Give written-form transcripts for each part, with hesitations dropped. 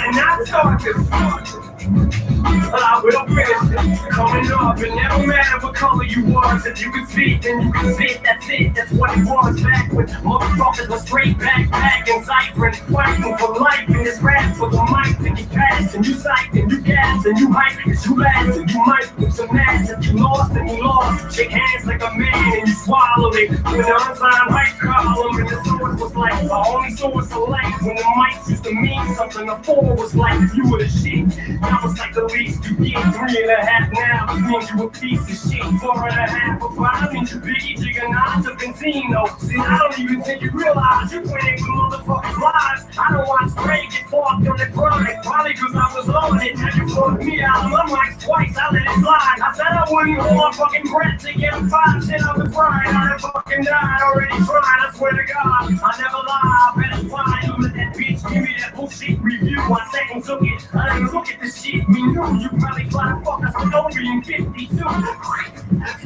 did not start this. I will finish it. Coming up, it never mattered what color you was. If you could speak, then you could spit. That's it, that's what it was back when motherfuckers were straight back and ciphering, fighting for life in this rap for the mic to get past. And you psych, and you gas, and you hype, and you last, and you might with some ass. If you lost, then you lost. Shake hands like a man, and you swallow it. When the unsigned hype column, and the source was like the only source of life. When the mics used to mean something, the four was like if you were the shit. That was like the least you get. 3.5 now, it means you a piece of shit. 4.5 or 5 means you biggie, jigger, to Benzino. See, I don't even think you realize you playing with motherfuckers' lives. I don't watch Ray get fucked on the grind, probably cause I was on it. Now you fucked me out of my mics twice, I let it slide. I said I wouldn't hold my fucking breath to get a 5 shit I was frying. I done fucking died, already tried, I swear to God. I never lie, I better fly. You let that bitch give me that bullshit review. I second took it, I didn't look at the shit. We knew you probably fly the fuck us with over in 52.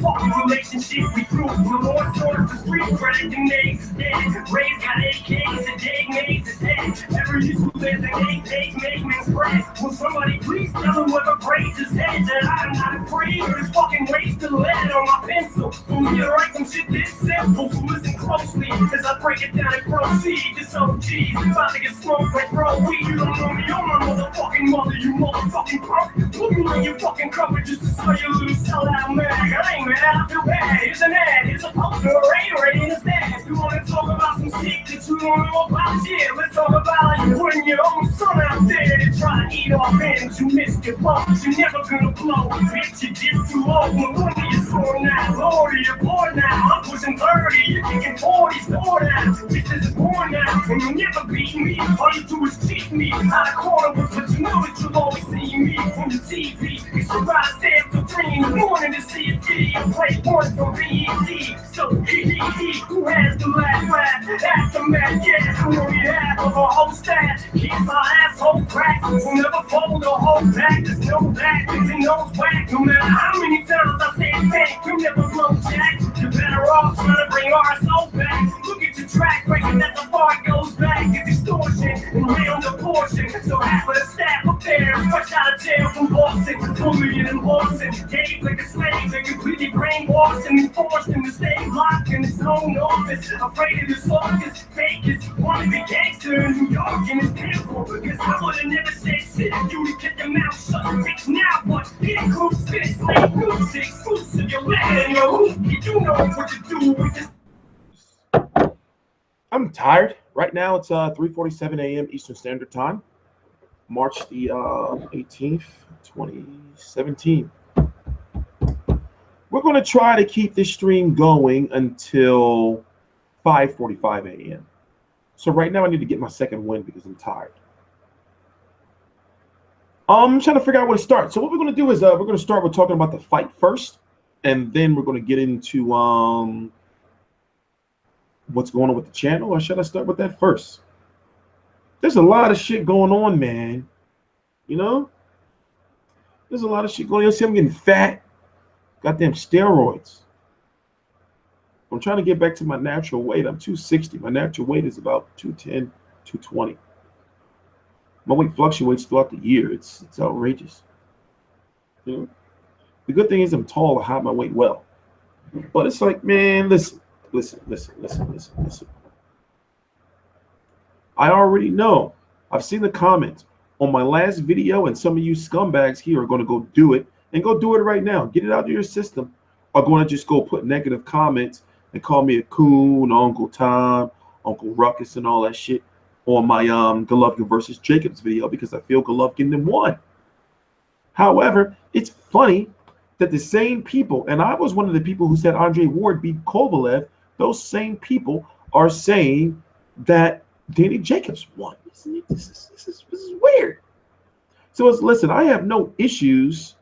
Fucking relationship we grew. The more source the street credit, the names is dead. Ray's got AKs and Dave Mays is dead. Every useful lives in 8 days, make men spread. Will somebody please tell him whether braids his head? That I'm not afraid of this fucking wasted lead on my pencil. For me to write some shit this simple, so listen closely as I break it down and proceed. This OG's about to get smoked like bro weed. You don't know me, you're my motherfucking mother, you motherfucking punk. Put me on your fucking cover just to sell your little sellout mag. I ain't mad, I feel bad. Here's an ad, here's a poster, right in the stand. You wanna talk about some shit that you don't know about? Yeah, let's talk about you putting your own son out there to try to eat off ends. You missed your bumps, you're never gonna blow. Bitch, you're just too old. No wonder you're sore now. Lordy, you're bored now. I'm pushing 30, you're kicking 40, store now. Bitch, this is more now, and you'll never beat me. All you do is cheat me out of corner, but you know that you'll always see me on the TV. It's a ride, stay up till 3 in the morning to see a video. Play one from BET. So, who has the last rap? Aftermath, yes, who on behalf of a whole staff. Keep my asshole cracked. We'll never fold or hold back. There's no back, cause he knows whack. No matter how many times I say it back, you never blow jack. You're better off trying to bring our soul back. Look at your track record, that's how far it goes back. It's extortion and real portion. So half of the staff up there, fresh out of jail from Boston, bullying and Boston. Gave like a slave, they completely brainwashed and enforced him to stay locked in his own office. Afraid of the soldiers, fakers, wanna be gangster in New York, and it's painful because I would've never said shit if you'd kept your mouth shut. Bitch, now what? It includes this, slave music, exclusive, your land, your hoop. You know what to do with this. I'm tired. Right now it's 3:47 a.m. Eastern Standard Time, March the 18th, 2017. We're going to try to keep this stream going until 5:45 a.m. So right now I need to get my second win because I'm tired. I'm trying to figure out where to start. So what we're going to do is we're going to start with talking about the fight first, and then we're going to get into what's going on with the channel, or should I start with that first? There's a lot of shit going on, man. You know? There's a lot of shit going on. You see, I'm getting fat. Goddamn steroids. I'm trying to get back to my natural weight. I'm 260. My natural weight is about 210, 220. My weight fluctuates throughout the year. It's outrageous. You know? The good thing is I'm tall. I hide my weight well. But it's like, man, listen. I already know. I've seen the comments on my last video, and some of you scumbags here are going to go do it, and go do it right now. Get it out of your system. Are going to just go put negative comments and call me a coon, Uncle Tom, Uncle Ruckus, and all that shit on my Golovkin versus Jacobs video because I feel Golovkin then won. However, it's funny that the same people, and I was one of the people who said Andre Ward beat Kovalev, those same people are saying that Danny Jacobs won. This is weird. So listen, I have no issues.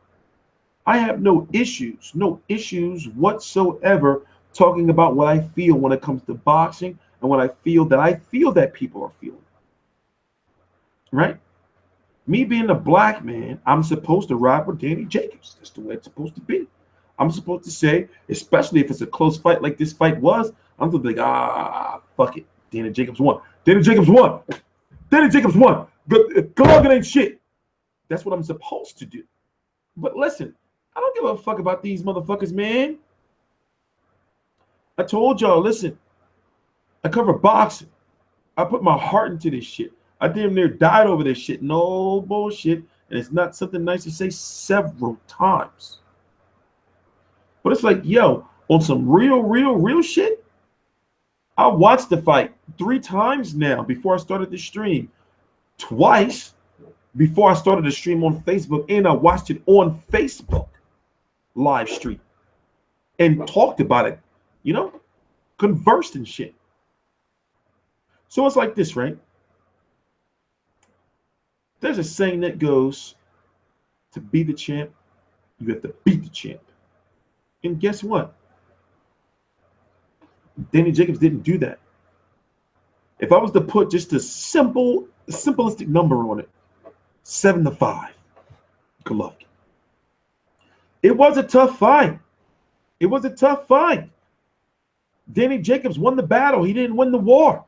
No issues whatsoever talking about what I feel when it comes to boxing and what I feel that people are feeling. Right? Me being a black man, I'm supposed to ride with Danny Jacobs. That's the way it's supposed to be. I'm supposed to say, especially if it's a close fight like this fight was, I'm going to be like, fuck it. Danny Jacobs won. Danny Jacobs won. Danny Jacobs won. Golovkin ain't shit. That's what I'm supposed to do. But listen, I don't give a fuck about these motherfuckers, man. I told y'all, listen, I cover boxing. I put my heart into this shit. I damn near died over this shit. No bullshit. And it's not something nice to say several times. But it's like, yo, on some real shit, I watched the fight 3 times now before I started the stream. Twice before I started the stream on Facebook. And I watched it on Facebook live stream. And talked about it, you know, conversed and shit. So it's like this, right? There's a saying that goes, to be the champ, you have to beat the champ. And guess what? Danny Jacobs didn't do that. If I was to put just a simplistic number on it, 7-5, Golovkin. It was a tough fight. It was a tough fight. Danny Jacobs won the battle. He didn't win the war.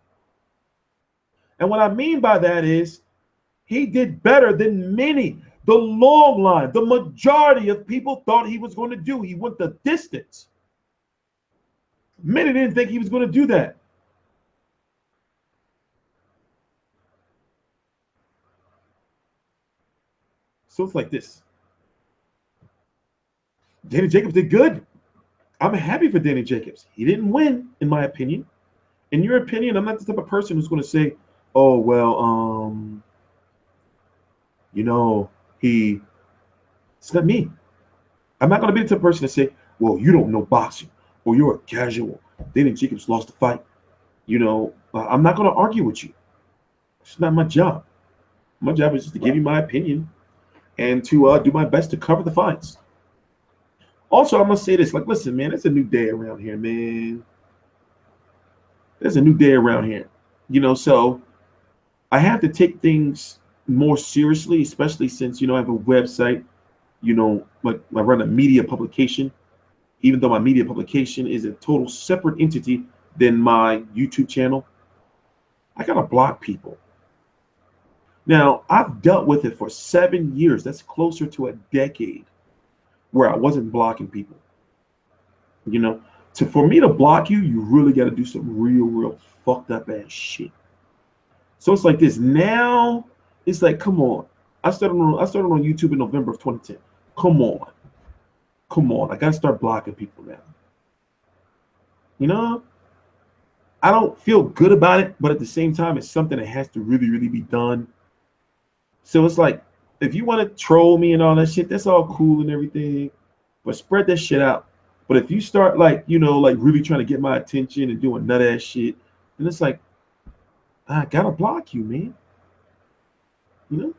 And what I mean by that is he did better than many, the long line, the majority of people thought he was going to do. He went the distance. Many didn't think he was going to do that. So it's like this. Danny Jacobs did good. I'm happy for Danny Jacobs. He didn't win, in my opinion. In your opinion, I'm not the type of person who's going to say, oh, well, you know, it's not me. I'm not going to be the type of person to say, well, you don't know boxing, or you're a casual. Danny Jacobs lost the fight. You know, I'm not going to argue with you. It's not my job. My job is just to give you my opinion and to do my best to cover the fights. Also, I'm going to say this. Like, listen, man, it's a new day around here, man. There's a new day around here. You know, so I have to take things more seriously, especially since, you know, I have a website, you know, like I run a media publication, even though my media publication is a total separate entity than my YouTube channel. I got to block people. Now, I've dealt with it for 7 years. That's closer to a decade where I wasn't blocking people. You know, for me to block you, you really got to do some real fucked up ass shit. So it's like this. Now it's like, come on. I started on YouTube in November of 2010. Come on. I gotta start blocking people now. You know, I don't feel good about it, but at the same time, it's something that has to really be done. So it's like, if you want to troll me and all that shit, that's all cool and everything, but spread that shit out. But if you start like, you know, like really trying to get my attention and doing nut ass shit, and it's like, I gotta block you, man. You know?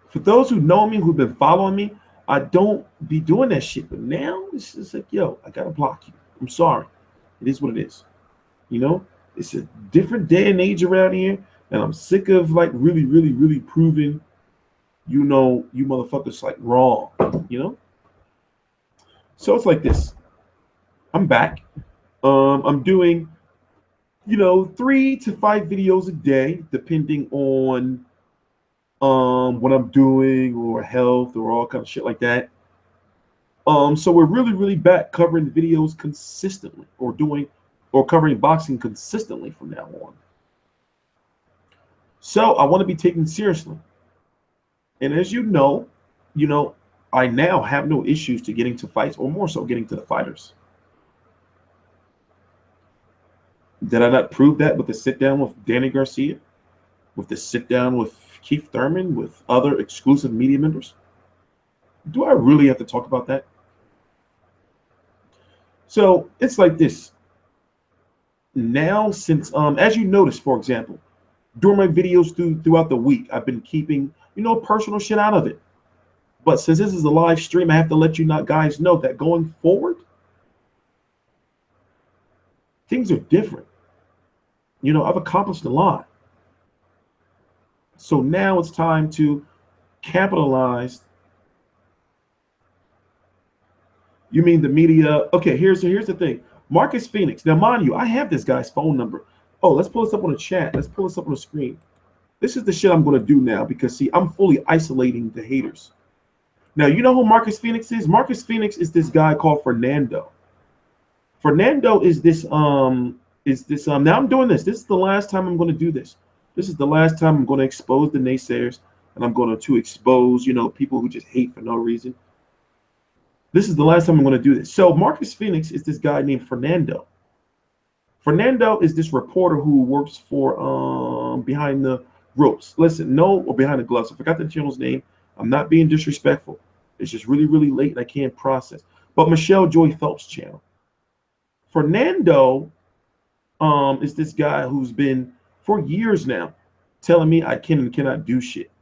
For those who know me, who've been following me, I don't be doing that shit. But now it's just like, yo, I gotta block you. I'm sorry. It is what it is. You know? It's a different day and age around here, and I'm sick of like really proving, you know, you motherfuckers like wrong. You know? So it's like this. I'm back. I'm doing, you know, 3 to 5 videos a day, depending on what I'm doing or health or all kind of shit like that. So we're really back covering videos consistently, or covering boxing consistently from now on. So I want to be taken seriously. And as you know, I now have no issues to getting to fights, or more so getting to the fighters. Did I not prove that with the sit down with Danny Garcia, with the sit down with Keith Thurman, with other exclusive media members? Do I really have to talk about that? So it's like this. Now, since as you notice, for example, during my videos throughout the week, I've been keeping, you know, personal shit out of it. But since this is a live stream, I have to let you guys know that going forward, things are different. You know, I've accomplished a lot. So now it's time to capitalize. You mean the media? Okay, here's the thing. Marcus Phoenix. Now, mind you, I have this guy's phone number. Oh, let's pull this up on the chat. Let's pull this up on the screen. This is the shit I'm going to do now because, see, I'm fully isolating the haters. Now, you know who Marcus Phoenix is? Marcus Phoenix is this guy called Fernando. Fernando is this, now I'm doing this. This is the last time I'm going to do this. This is the last time I'm going to expose the naysayers, and I'm going to expose, you know, people who just hate for no reason. This is the last time I'm going to do this. So Marcus Phoenix is this guy named Fernando. Fernando is this reporter who works for Behind the Ropes. Listen, or Behind the Gloves. I forgot the channel's name. I'm not being disrespectful. It's just really, really late and I can't process. But Michelle Joy Phelps' channel. Fernando is this guy who's been for years now telling me I can and cannot do shit.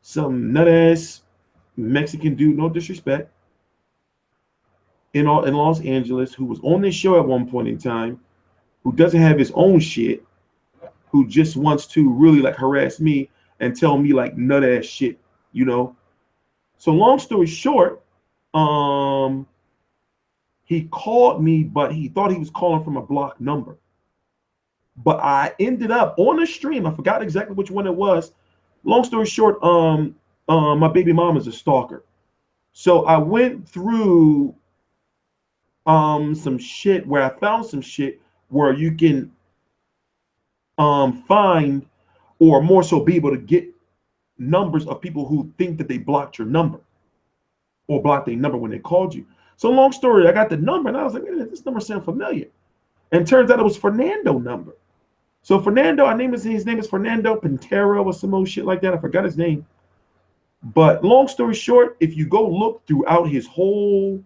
Some nut-ass Mexican dude, no disrespect, in Los Angeles, who was on this show at one point in time, who doesn't have his own shit, who just wants to really like harass me and tell me like nut-ass shit, you know? So long story short, he called me, but he thought he was calling from a blocked number. But I ended up on the stream. I forgot exactly which one it was. Long story short, my baby mom is a stalker. So I went through some shit where I found some shit where you can find, or more so be able to get numbers of people who think that they blocked your number or blocked their number when they called you. So long story, I got the number and I was like, this number sounds familiar. And turns out it was Fernando number. So Fernando, his name is Fernando Pintero or some old shit like that. I forgot his name. But long story short, if you go look throughout his whole,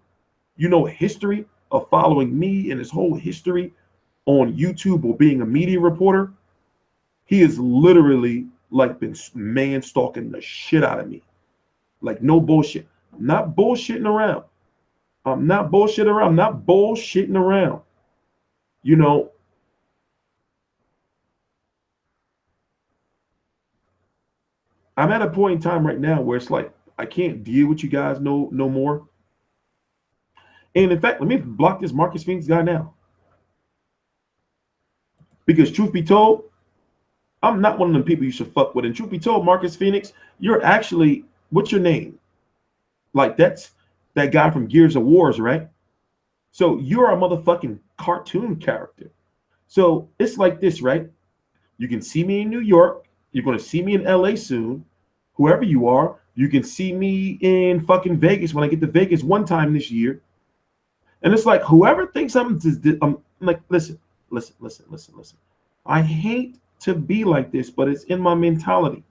you know, history of following me and his whole history on YouTube or being a media reporter, he is literally like been man stalking the shit out of me. Like no bullshit. I'm not bullshitting around. I'm not bullshitting around. You know, I'm at a point in time right now where it's like I can't deal with you guys no more. And in fact, let me block this Marcus Phoenix guy now. Because truth be told, I'm not one of them people you should fuck with. And truth be told, Marcus Phoenix, you're actually, what's your name? Like that's that guy from Gears of Wars, right? So you're a motherfucking cartoon character. So it's like this, right? You can see me in New York. You're going to see me in LA soon. Whoever you are, you can see me in fucking Vegas when I get to Vegas one time this year. And it's like, whoever thinks I'm like, listen. I hate to be like this, but it's in my mentality.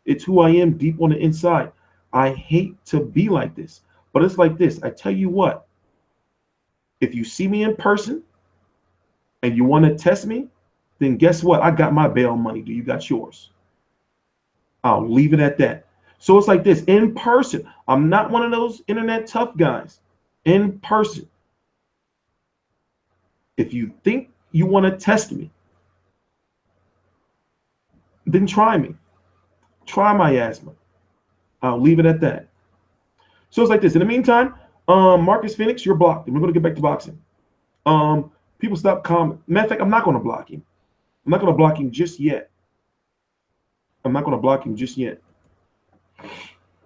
It's who I am deep on the inside. I hate to be like this, but it's like this. I tell you what, if you see me in person and you want to test me, then guess what? I got my bail money. Do you got yours? I'll leave it at that. So it's like this, in person. I'm not one of those internet tough guys. In person. If you think you want to test me, then try me. Try my asthma. I'll leave it at that. So it's like this. In the meantime, Marcus Phoenix, you're blocked. And we're going to get back to boxing. People stop commenting. Matter of fact, I'm not going to block him. I'm not going to block him just yet.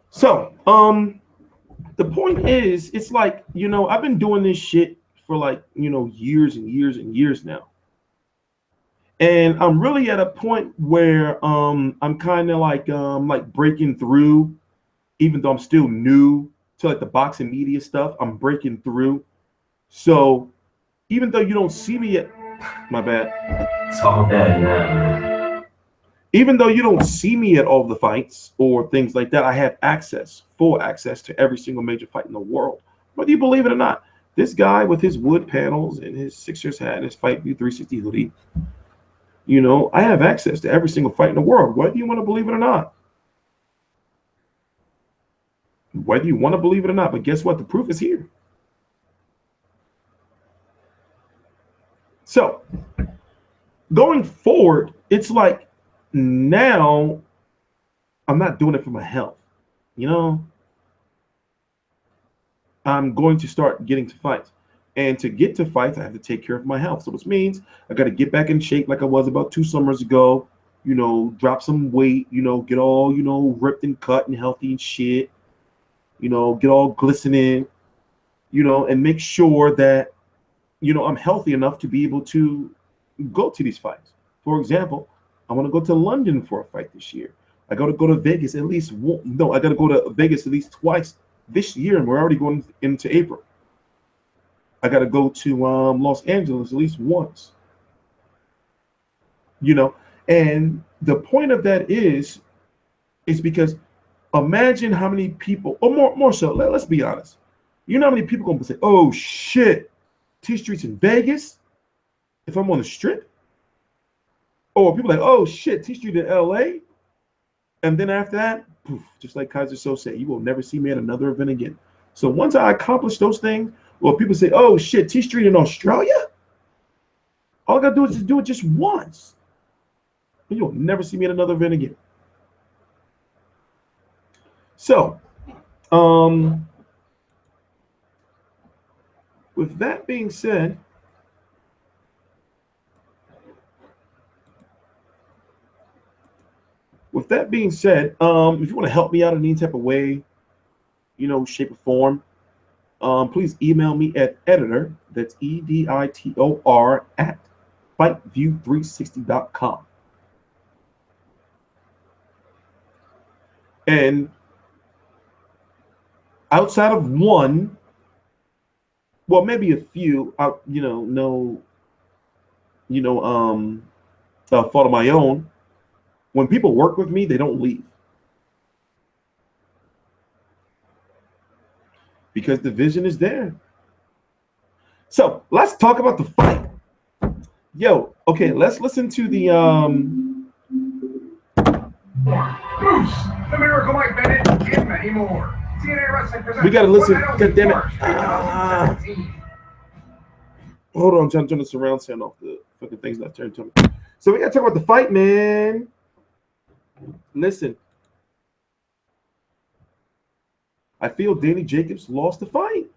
So, the point is, it's like, you know, I've been doing this shit for like, you know, years and years and years now. And I'm really at a point where I'm kind of like breaking through, even though I'm still new to like the boxing media stuff, I'm breaking through. So even though you don't see me at, my bad. It's all bad now, man. Even though you don't see me at all the fights or things like that, I have full access to every single major fight in the world. Whether you believe it or not, this guy with his wood panels and his Sixers hat and his Fight View 360 hoodie, you know, I have access to every single fight in the world, whether you want to believe it or not. Whether you want to believe it or not, but guess what? The proof is here. So, going forward, it's like now I'm not doing it for my health. You know, I'm going to start getting to fights. And to get to fights, I have to take care of my health. So which means I got to get back in shape like I was about 2 summers ago. Drop some weight. Get all ripped and cut and healthy and shit. Get all glistening. And make sure that I'm healthy enough to be able to go to these fights. For example, I want to go to London for a fight this year. I got to go to Vegas at least I got to go to Vegas at least twice this year, and we're already going into April. I got to go to Los Angeles at least once. And the point of that is because imagine how many people, or more so, let's be honest. You know how many people going to say, oh shit, T Street's in Vegas if I'm on the strip? Or people like, oh shit, T Street in LA? And then after that, poof, just like Kaiser So said, you will never see me at another event again. So once I accomplish those things, well, people say, oh shit, T Street in Australia? All I gotta do is just do it just once. And you'll never see me at another event again. So, with that being said, if you want to help me out in any type of way, shape or form, please email me at editor, that's editor, at fightview360.com. And outside of one, well, maybe a few, fault of my own, when people work with me, they don't leave. Because the vision is there. So let's talk about the fight. Okay, let's listen to the Bruce, the Miracle Mike Bennett, and many more. TNA Wrestling presents. We gotta listen. God damn it. Hold on, I'm trying to turn the surround sound off. The fucking thing's not turned to me. So we gotta talk about the fight, man. Listen. I feel Danny Jacobs lost the fight.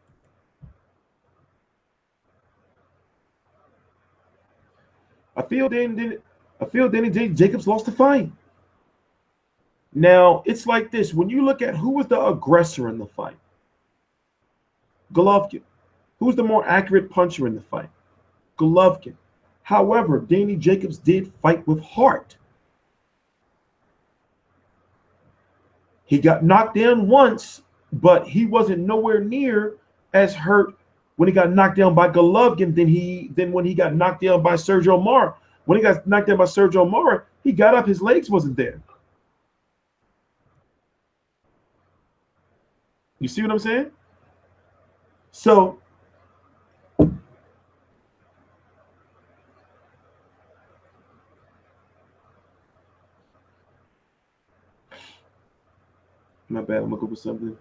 I feel Danny Jacobs lost the fight. Now, it's like this. When you look at who was the aggressor in the fight, Golovkin. Who's the more accurate puncher in the fight? Golovkin. However, Danny Jacobs did fight with heart. He got knocked down once, but he wasn't nowhere near as hurt when he got knocked down by Golovkin than when he got knocked down by Sergio Mora. When he got knocked down by Sergio Mora, he got up, his legs wasn't there. You see what I'm saying? So, my bad, I'm looking for something.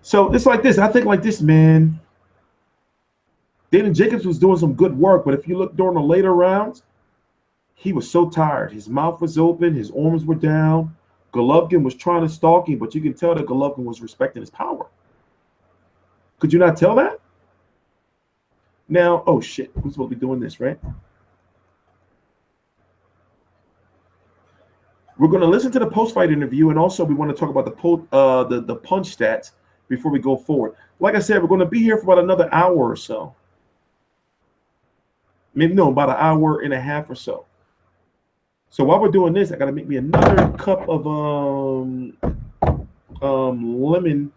So it's like this. I think like this, man. Danny Jacobs was doing some good work, but if you look during the later rounds, he was so tired. His mouth was open. His arms were down. Golovkin was trying to stalk him, but you can tell that Golovkin was respecting his power. Could you not tell that? Now, oh shit, who's supposed to be doing this, right? We're going to listen to the post-fight interview, and also we want to talk about the punch stats before we go forward. Like I said, we're going to be here for about another hour or so. Maybe no, about an hour and a half or so. So while we're doing this, I got to make me another cup of lemon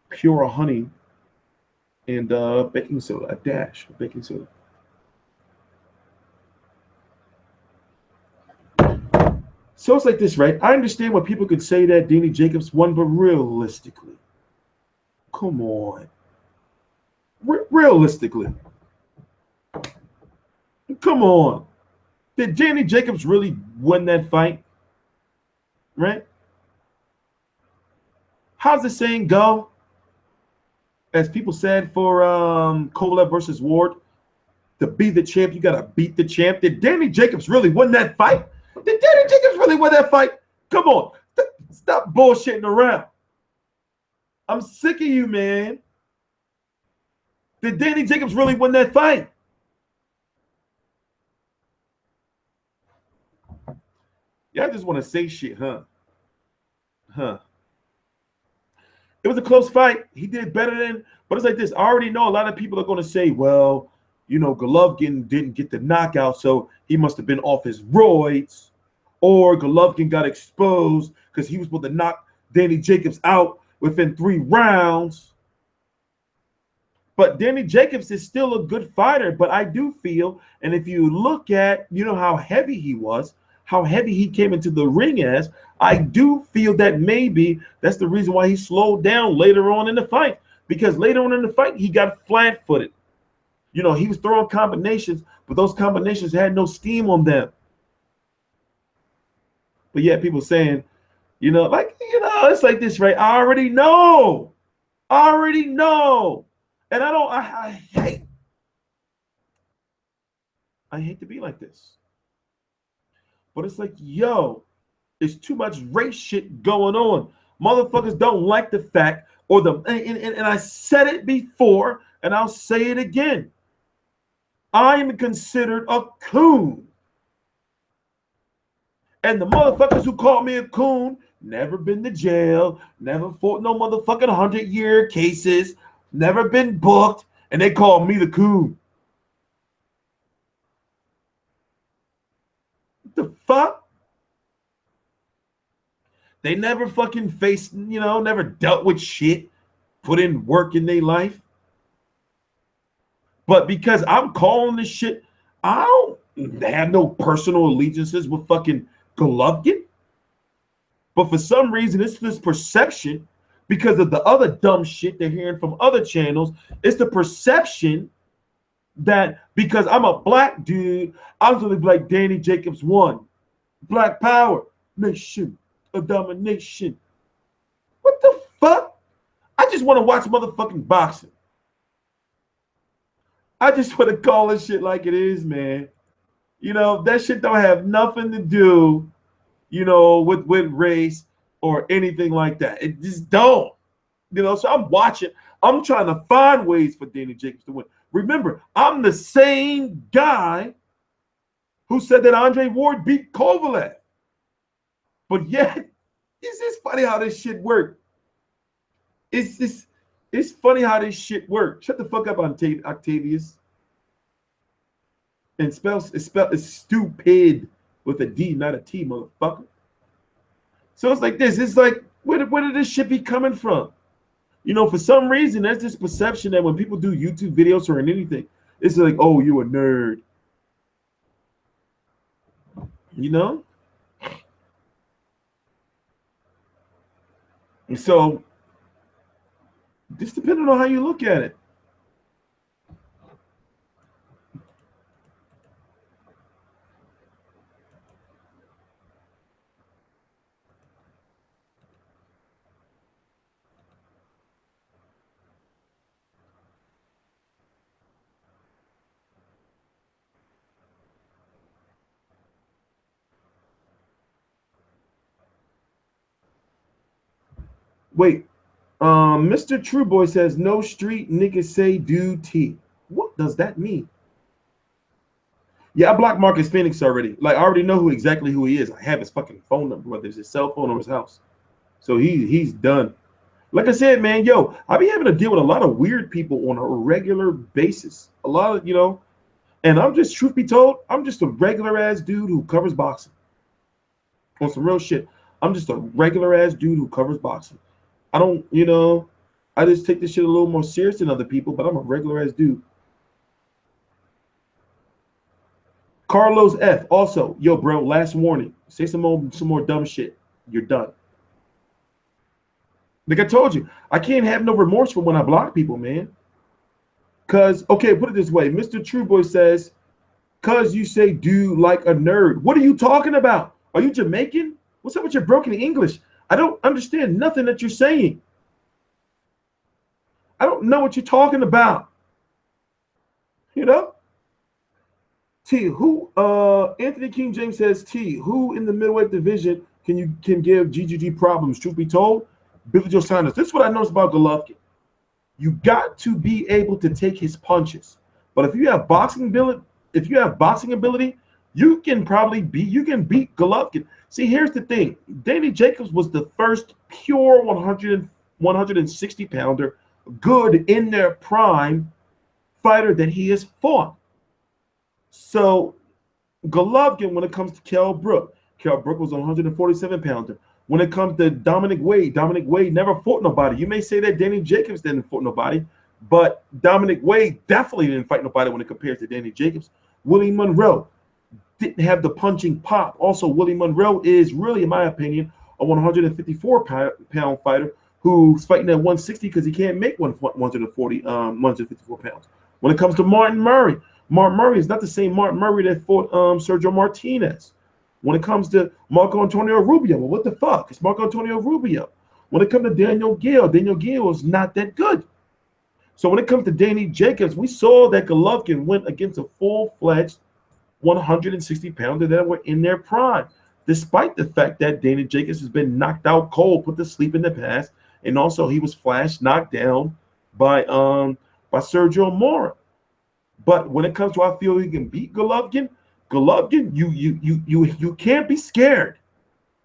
pure honey and baking soda, a dash of baking soda. So it's like this, right? I understand what people could say that Danny Jacobs won, but realistically, come on. Realistically, come on. Did Danny Jacobs really win that fight? Right? How's the saying go? As people said for Kovalev versus Ward, to be the champ, you got to beat the champ. Did Danny Jacobs really win that fight? Did Danny Jacobs really win that fight? Come on. Stop bullshitting around. I'm sick of you, man. Did Danny Jacobs really win that fight? Y'all just want to say shit, huh? Huh. It was a close fight. He did better than, but it's like this. I already know a lot of people are going to say, well, you know, Golovkin didn't get the knockout, so he must have been off his roids. Or Golovkin got exposed because he was supposed to knock Danny Jacobs out within 3 rounds. But Danny Jacobs is still a good fighter. But I do feel, and if you look at, you know, how heavy he was, how heavy he came into the ring as, I do feel that maybe that's the reason why he slowed down later on in the fight. Because later on in the fight, he got flat-footed. You know, he was throwing combinations, but those combinations had no steam on them. But yet people saying, you know, like, you know, it's like this, right? I already know. And I hate to be like this. But it's like, yo, it's too much race shit going on. Motherfuckers don't like the fact, or and I said it before, and I'll say it again. I am considered a coon. And the motherfuckers who call me a coon never been to jail, never fought no motherfucking 100-year cases, never been booked, and they call me the coon. What the fuck? They never fucking faced, you know, never dealt with shit, put in work in their life. But because I'm calling this shit, I don't have no personal allegiances with fucking Golovkin. But for some reason, it's this perception, because of the other dumb shit they're hearing from other channels, it's the perception that because I'm a black dude, I'm going to be like Danny Jacobs won. Black power, nation of domination. What the fuck? I just want to watch motherfucking boxing. I just want to call this shit like it is, man. You know, that shit don't have nothing to do, you know, with race or anything like that. It just don't. You know, so I'm watching. I'm trying to find ways for Danny Jacobs to win. Remember, I'm the same guy who said that Andre Ward beat Kovalev. But yet, it's just funny how this shit worked. It's funny how this shit worked. Shut the fuck up, Octavius. And it's stupid with a D, not a T, motherfucker. So it's like this. It's like, where did this shit be coming from? You know, for some reason, there's this perception that when people do YouTube videos or anything, it's like, oh, you a nerd. You know? And so, just depending on how you look at it. Wait, Mr. Trueboy says no street niggas say do T. What does that mean? Yeah, I blocked Marcus Phoenix already. Like, I already know exactly who he is. I have his fucking phone number, whether it's his cell phone or his house. So he's done. Like I said, man, yo, I be having to deal with a lot of weird people on a regular basis. A lot of, you know, and I'm just, truth be told, I'm just a regular ass dude who covers boxing. On some real shit. I'm just a regular ass dude who covers boxing. I don't, you know, I just take this shit a little more serious than other people, but I'm a regular ass dude. Carlos F. Also, yo, bro, last warning. Say some more dumb shit. You're done. Like I told you, I can't have no remorse for when I block people, man. Cause, okay, put it this way. Mr. Trueboy says, cause you say dude like a nerd. What are you talking about? Are you Jamaican? What's up with your broken English? I don't understand nothing that you're saying. I don't know what you're talking about. You know? T, who Anthony King James says, T, who in the middleweight division can give GGG problems. Truth be told, Billy Joe Saunders. This is what I noticed about Golovkin. You got to be able to take his punches. But if you have boxing ability, you can beat Golovkin. See, here's the thing. Danny Jacobs was the first pure 160 pounder, good in their prime fighter that he has fought. So Golovkin, when it comes to Kell Brook was a 147 pounder. When it comes to Dominic Wade never fought nobody. You may say that Danny Jacobs didn't fight nobody, but Dominic Wade definitely didn't fight nobody when it compares to Danny Jacobs. Willie Monroe didn't have the punching pop. Also, Willie Monroe is really, in my opinion, a 154-pound fighter who's fighting at 160 because he can't make 154 pounds. When it comes to Martin Murray is not the same Martin Murray that fought Sergio Martinez. When it comes to Marco Antonio Rubio, well, what the fuck? It's Marco Antonio Rubio. When it comes to Daniel Gill is not that good. So when it comes to Danny Jacobs, we saw that Golovkin went against a full-fledged 160-pounder that were in their prime, despite the fact that Danny Jacobs has been knocked out cold, put to sleep in the past, and also he was knocked down by Sergio Mora. But when it comes to I feel he can beat Golovkin, you can't be scared.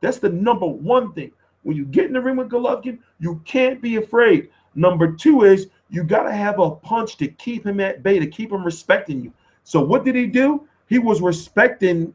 That's the number one thing. When you get in the ring with Golovkin, you can't be afraid. Number two is you got to have a punch to keep him at bay, to keep him respecting you. So what did he do? He was respecting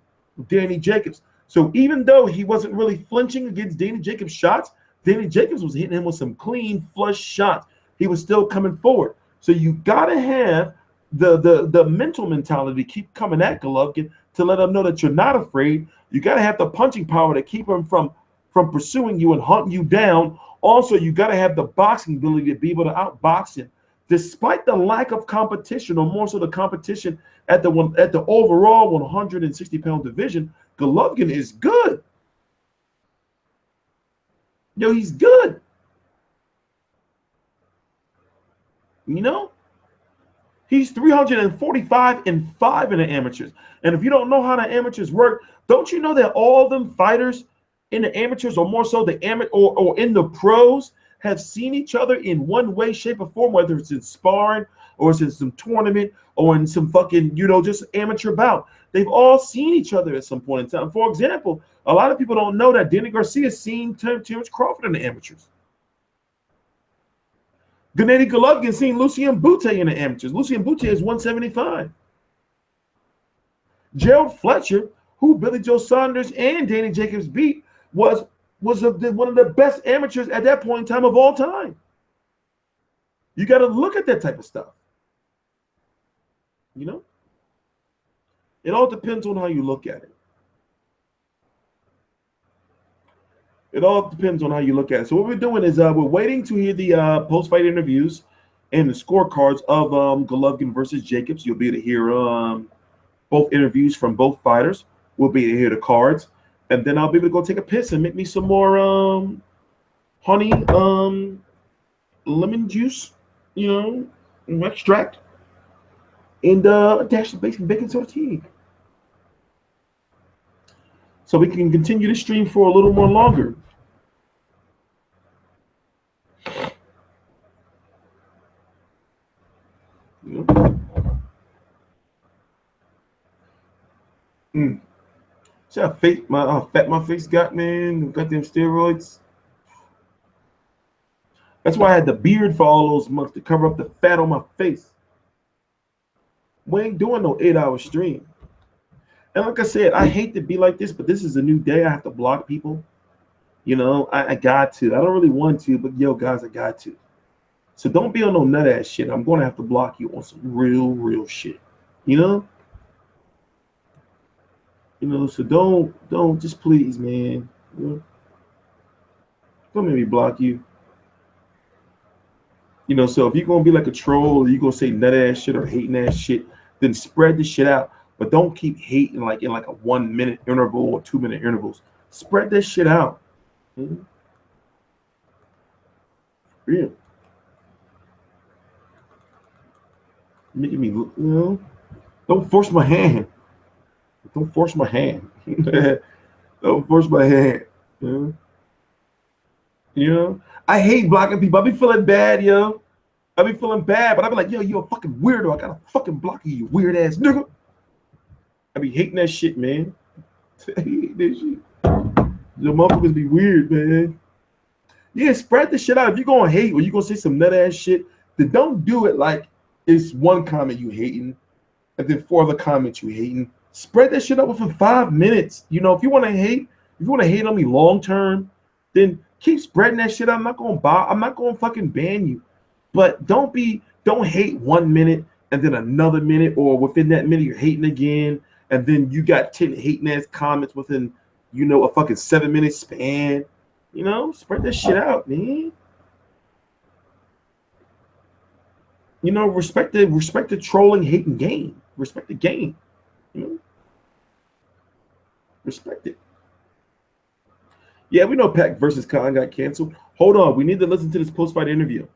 Danny Jacobs. So even though he wasn't really flinching against Danny Jacobs' shots, Danny Jacobs was hitting him with some clean, flush shots. He was still coming forward. So you got to have the mental mentality to keep coming at Golovkin to let him know that you're not afraid. You got to have the punching power to keep him from pursuing you and hunting you down. Also, you got to have the boxing ability to be able to outbox him. Despite the lack of competition, or more so the competition at the overall 160-pound division, Golovkin is good. Yo, he's good. You know? He's 345-5 in the amateurs. And if you don't know how the amateurs work, don't you know that all them fighters in the amateurs, or more so the or in the pros, have seen each other in one way, shape, or form, whether it's in sparring or it's in some tournament or in some fucking, just amateur bout. They've all seen each other at some point in time. For example, a lot of people don't know that Danny Garcia seen Terence Crawford in the amateurs. Gennady Golovkin seen Lucien Bute in the amateurs. Lucien Bute is 175. Gerald Fletcher, who Billy Joe Saunders and Danny Jacobs beat, was one of the best amateurs at that point in time of all time. You got to look at that type of stuff. It all depends on how you look at it. It all depends on how you look at it. So what we're doing is we're waiting to hear the post-fight interviews and the scorecards of Golovkin versus Jacobs. You'll be able to hear both interviews from both fighters. We'll be able to hear the cards. And then I'll be able to go take a piss and make me some more honey, lemon juice, extract, and a dash of baking soda tea. So we can continue the stream for a little more longer. See how fat my face got, man? Got them steroids. That's why I had the beard for all those months, to cover up the fat on my face. We ain't doing no 8-hour stream. And like I said, I hate to be like this, but this is a new day. I have to block people. I got to. I don't really want to, but yo, guys, I got to. So don't be on no nut ass shit. I'm going to have to block you on some real shit. So don't just please, man. Don't make me block you. So if you're gonna be like a troll, or you're gonna say nut ass shit or hating ass shit, then spread the shit out. But don't keep hating like in like a 1-minute interval or 2-minute intervals. Spread that shit out. Yeah. Making me don't force my hand. Don't force my hand. Don't force my hand. Yeah. You know, I hate blocking people. I be feeling bad, yo. I be feeling bad, but I be like, yo, you a fucking weirdo. I gotta fucking block you, you weird ass nigga. I be hating that shit, man. I hate that shit. The motherfuckers be weird, man. Yeah, spread the shit out. If you're gonna hate or you gonna say some nut ass shit, then don't do it like it's one comment you hating and then 4 other comments you hating. Spread that shit up within 5 minutes. You know, if you want to hate on me long term, then keep spreading that shit out. I'm not gonna fucking ban you. But don't hate 1 minute and then another minute, or within that minute you're hating again, and then you got 10 hating ass comments within, you know, a fucking 7-minute span. You know, spread that shit out, man. You know, respect the trolling, hating game. Respect the game. You know, respect it. Yeah, we know Pac versus Khan got canceled. Hold on, we need to listen to this post-fight interview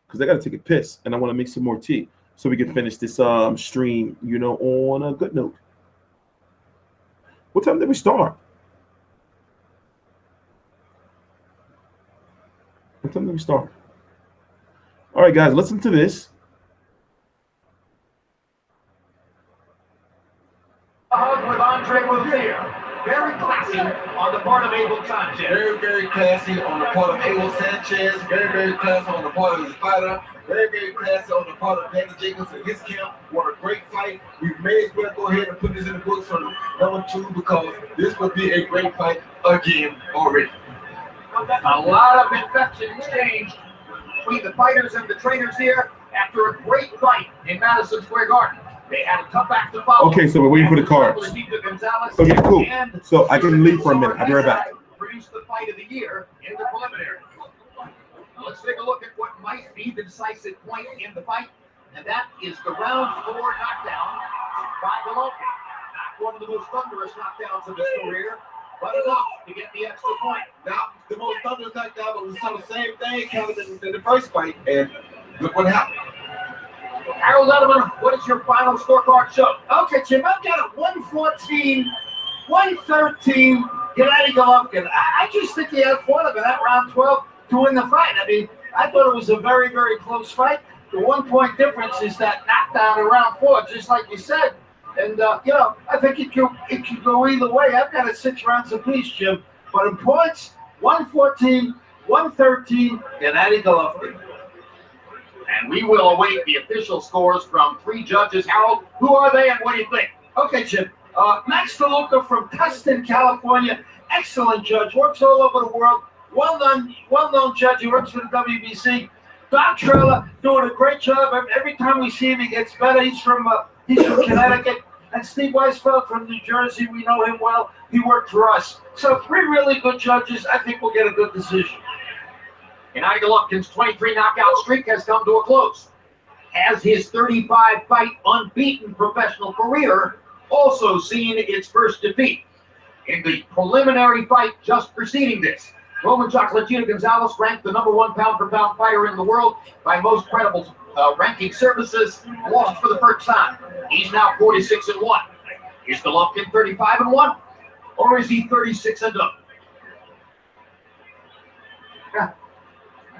because I got to take a piss and I want to make some more tea so we can finish this stream, you know, on a good note. What time did we start? What time did we start? All right, guys, listen to this. A hug with Andre Rozier. Very classy on the part of Abel Sanchez. Very, very classy on the part of Abel Sanchez. Very, very classy on the part of his fighter. Very, very classy on the part of Danny Jacobs and his camp. What a great fight. We may as well go ahead and put this in the books for number 2 because this will be a great fight again already. A lot of infection exchanged between the fighters and the trainers here after a great fight in Madison Square Garden. They had a tough act to follow. Okay, so we're waiting for the cards. Gonzalez, okay, cool. So I can leave for a minute. I'll be right back. Produced the fight of the year in the preliminary. Now let's take a look at what might be the decisive point in the fight, and that is the round 4 knockdown by Golovkin. Not one of the most thunderous knockdowns of his career, but enough to get the extra point. Now, the most thunderous knockdown, but we saw the same thing coming in the first fight, and look what happened. Harold Letterman, what does your final scorecard show? Okay, Jim, I've got a 114, 113, Gennady Golovkin. I just think he had fun in that round 12 to win the fight. I mean, I thought it was a very, very close fight. The 1 point difference is that knockdown in round 4, just like you said. And, you know, I think it could go either way. I've got it 6 rounds apiece, Jim. But in points, 114, 113, Gennady Golovkin. And we will await the official scores from 3 judges. Harold, who are they and what do you think? Okay, Jim. Max DeLuca from Tustin, California. Excellent judge. Works all over the world. Well-known judge. He works for the WBC. Don Trella doing a great job. Every time we see him, he gets better. He's from Connecticut. And Steve Weisfeld from New Jersey. We know him well. He worked for us. So 3 really good judges. I think we'll get a good decision. Gennady Golovkin's 23 knockout streak has come to a close, as his 35-fight unbeaten professional career also seen its first defeat. In the preliminary fight just preceding this, Roman Chocolatito Gonzalez, ranked the #1 pound-for-pound fighter in the world by most credible ranking services, lost for the first time. He's now 46-1. Is Golovkin 35-1, or is he 36-0?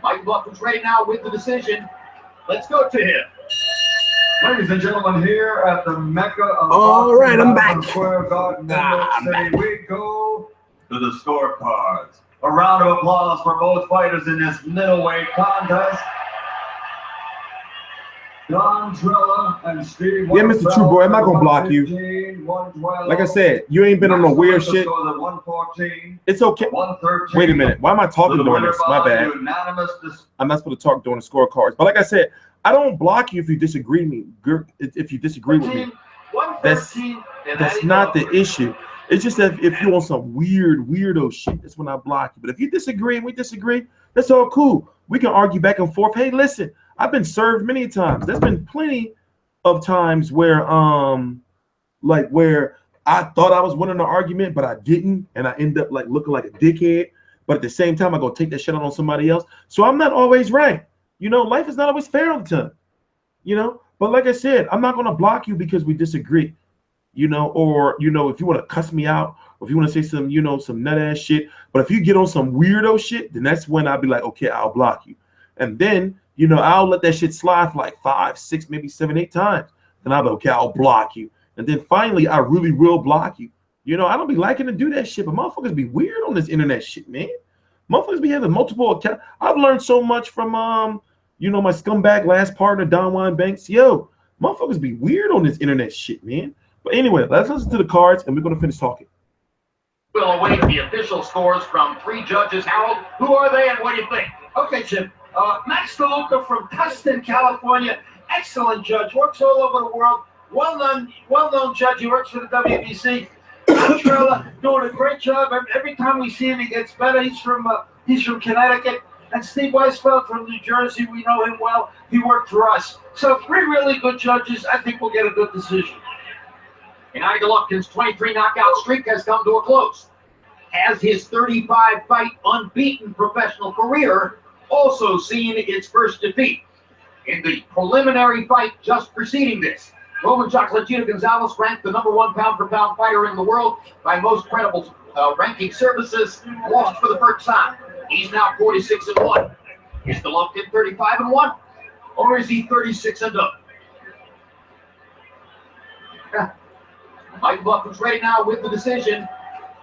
Mike Buffett's ready now with the decision. Let's go to him. Ladies and gentlemen, here at the Mecca of All right, I'm back. Square Garden, we go to the scorecards. A round of applause for both fighters in this middleweight contest. Don Trella and Steve. Yeah, Mr. True Boy, I'm not gonna block you. Like I said, you ain't been on no weird shit. It's okay. Wait a minute. Why am I talking during this? My bad. I'm not supposed to talk during the scorecards. But like I said, I don't block you if you disagree with me. That's not the issue. It's just that if you want some weirdo shit, that's when I block you. But if you disagree and we disagree, that's all cool. We can argue back and forth. Hey, listen, I've been served many times. There's been plenty of times where where I thought I was winning the argument, but I didn't, and I end up like looking like a dickhead. But at the same time, I go take that shit out on somebody else. So I'm not always right. You know, life is not always fair all the time. You know, but like I said, I'm not gonna block you because we disagree. you know, or, you know, if you want to cuss me out, or if you want to say some, you know, some nut ass shit. But if you get on some weirdo shit, then that's when I'll be like, okay, I'll block you. And then, you know, I'll let that shit slide for like 5, 6, maybe 7, 8 times. Then I'll be okay, I'll block you. And then finally, I really will block you. You know, I don't be liking to do that shit, but motherfuckers be weird on this internet shit, man. Motherfuckers be having multiple accounts. I've learned so much from, you know, my scumbag last partner, Don Juan Banks. Yo, motherfuckers be weird on this internet shit, man. But anyway, let's listen to the cards, and we're going to finish talking. We'll await the official scores from 3 judges. Harold, who are they and what do you think? Okay, Chip. Max DeLuca from Tustin, California. Excellent judge. Works all over the world. Well-known judge. He works for the WBC. Trella doing a great job. Every time we see him, he gets better. He's from Connecticut. And Steve Weisfeld from New Jersey. We know him well. He worked for us. So 3 really good judges. I think we'll get a good decision. Gennady Golovkin's 23 knockout streak has come to a close, as his 35-fight unbeaten professional career also seen its first defeat. In the preliminary fight just preceding this, Roman Chocolatito Gonzalez, ranked the #1 pound-for-pound fighter in the world by most credible ranking services, lost for the first time. He's now 46-1. Is Golovkin 35-1, or is he 36-0? Mike Buffett's ready now with the decision.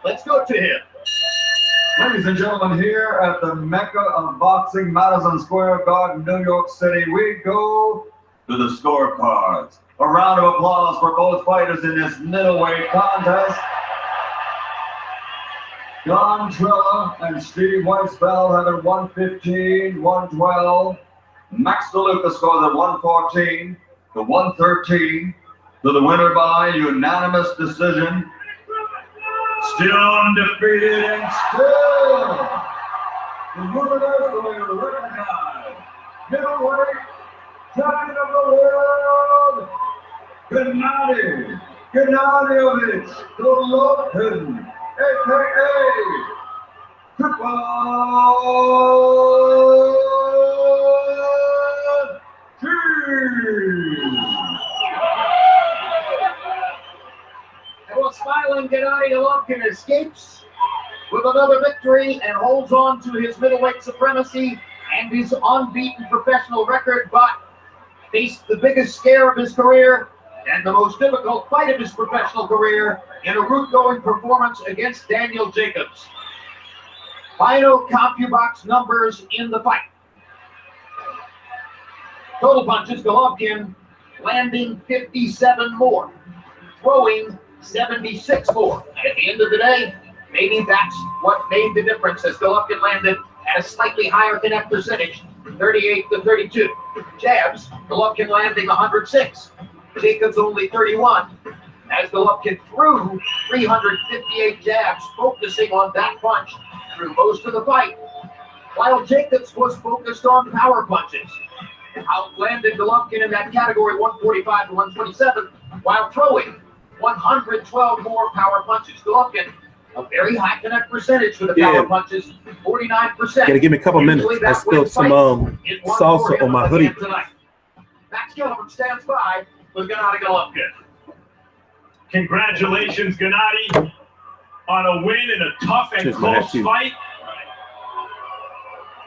Let's go to him. Ladies and gentlemen, here at the Mecca of Boxing, Madison Square Garden, New York City, we go to the scorecards. A round of applause for both fighters in this middleweight contest. Don Trella and Steve Weisfeld have at 115, 112. Max DeLuca scores at 114 to 113. To the winner by unanimous decision. Still undefeated and still the universally recognized middleweight champion of the world, Gennady Golovkin, a.k.a. Triple G. Smiling Gennady Golovkin escapes with another victory and holds on to his middleweight supremacy and his unbeaten professional record, but faced the biggest scare of his career and the most difficult fight of his professional career in a route-going performance against Daniel Jacobs. Final CompuBox numbers in the fight. Total punches, Golovkin landing 57 more, throwing 76 more. At the end of the day, maybe that's what made the difference, as Golovkin landed at a slightly higher connect percentage, 38-32. Jabs, Golovkin landing 106. Jacobs only 31. As Golovkin threw 358 jabs, focusing on that punch through most of the fight, while Jacobs was focused on power punches. Outlanded Golovkin in that category, 145 to 127, while throwing 112 more power punches. Golovkin, a very high connect percentage for the power punches, 49%. Gotta give me a couple minutes. I spilled some salsa on my hoodie. Max Gillum stands by with Gennady Golovkin. Congratulations, Gennady, on a win in a tough and close fight.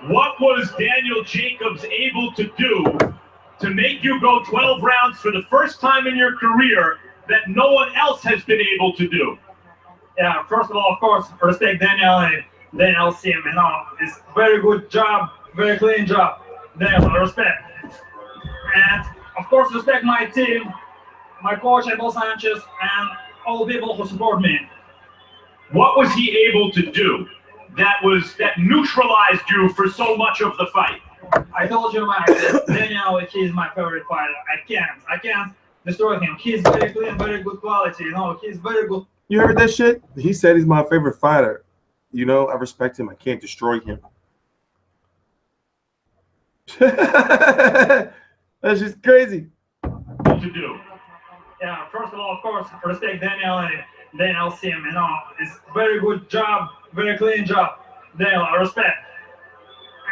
What was Daniel Jacobs able to do to make you go 12 rounds for the first time in your career that no one else has been able to do? Yeah, first of all, of course, respect Daniel and Daniel Sim. You know, it's very good job, very clean job. Daniel, respect. And of course, respect my team, my coach, Abel Sanchez, and all the people who support me. What was he able to do that neutralized you for so much of the fight? I told you, Max, Daniel, he's my favorite fighter. I can't destroy him. He's very clean, very good quality. You know, he's very good. You heard that shit? He said he's my favorite fighter. You know, I respect him. I can't destroy him. That's just crazy. What to do? Yeah, first of all, of course, respect Daniel and Daniel Sim. You know, it's very good job, very clean job. Daniel, respect.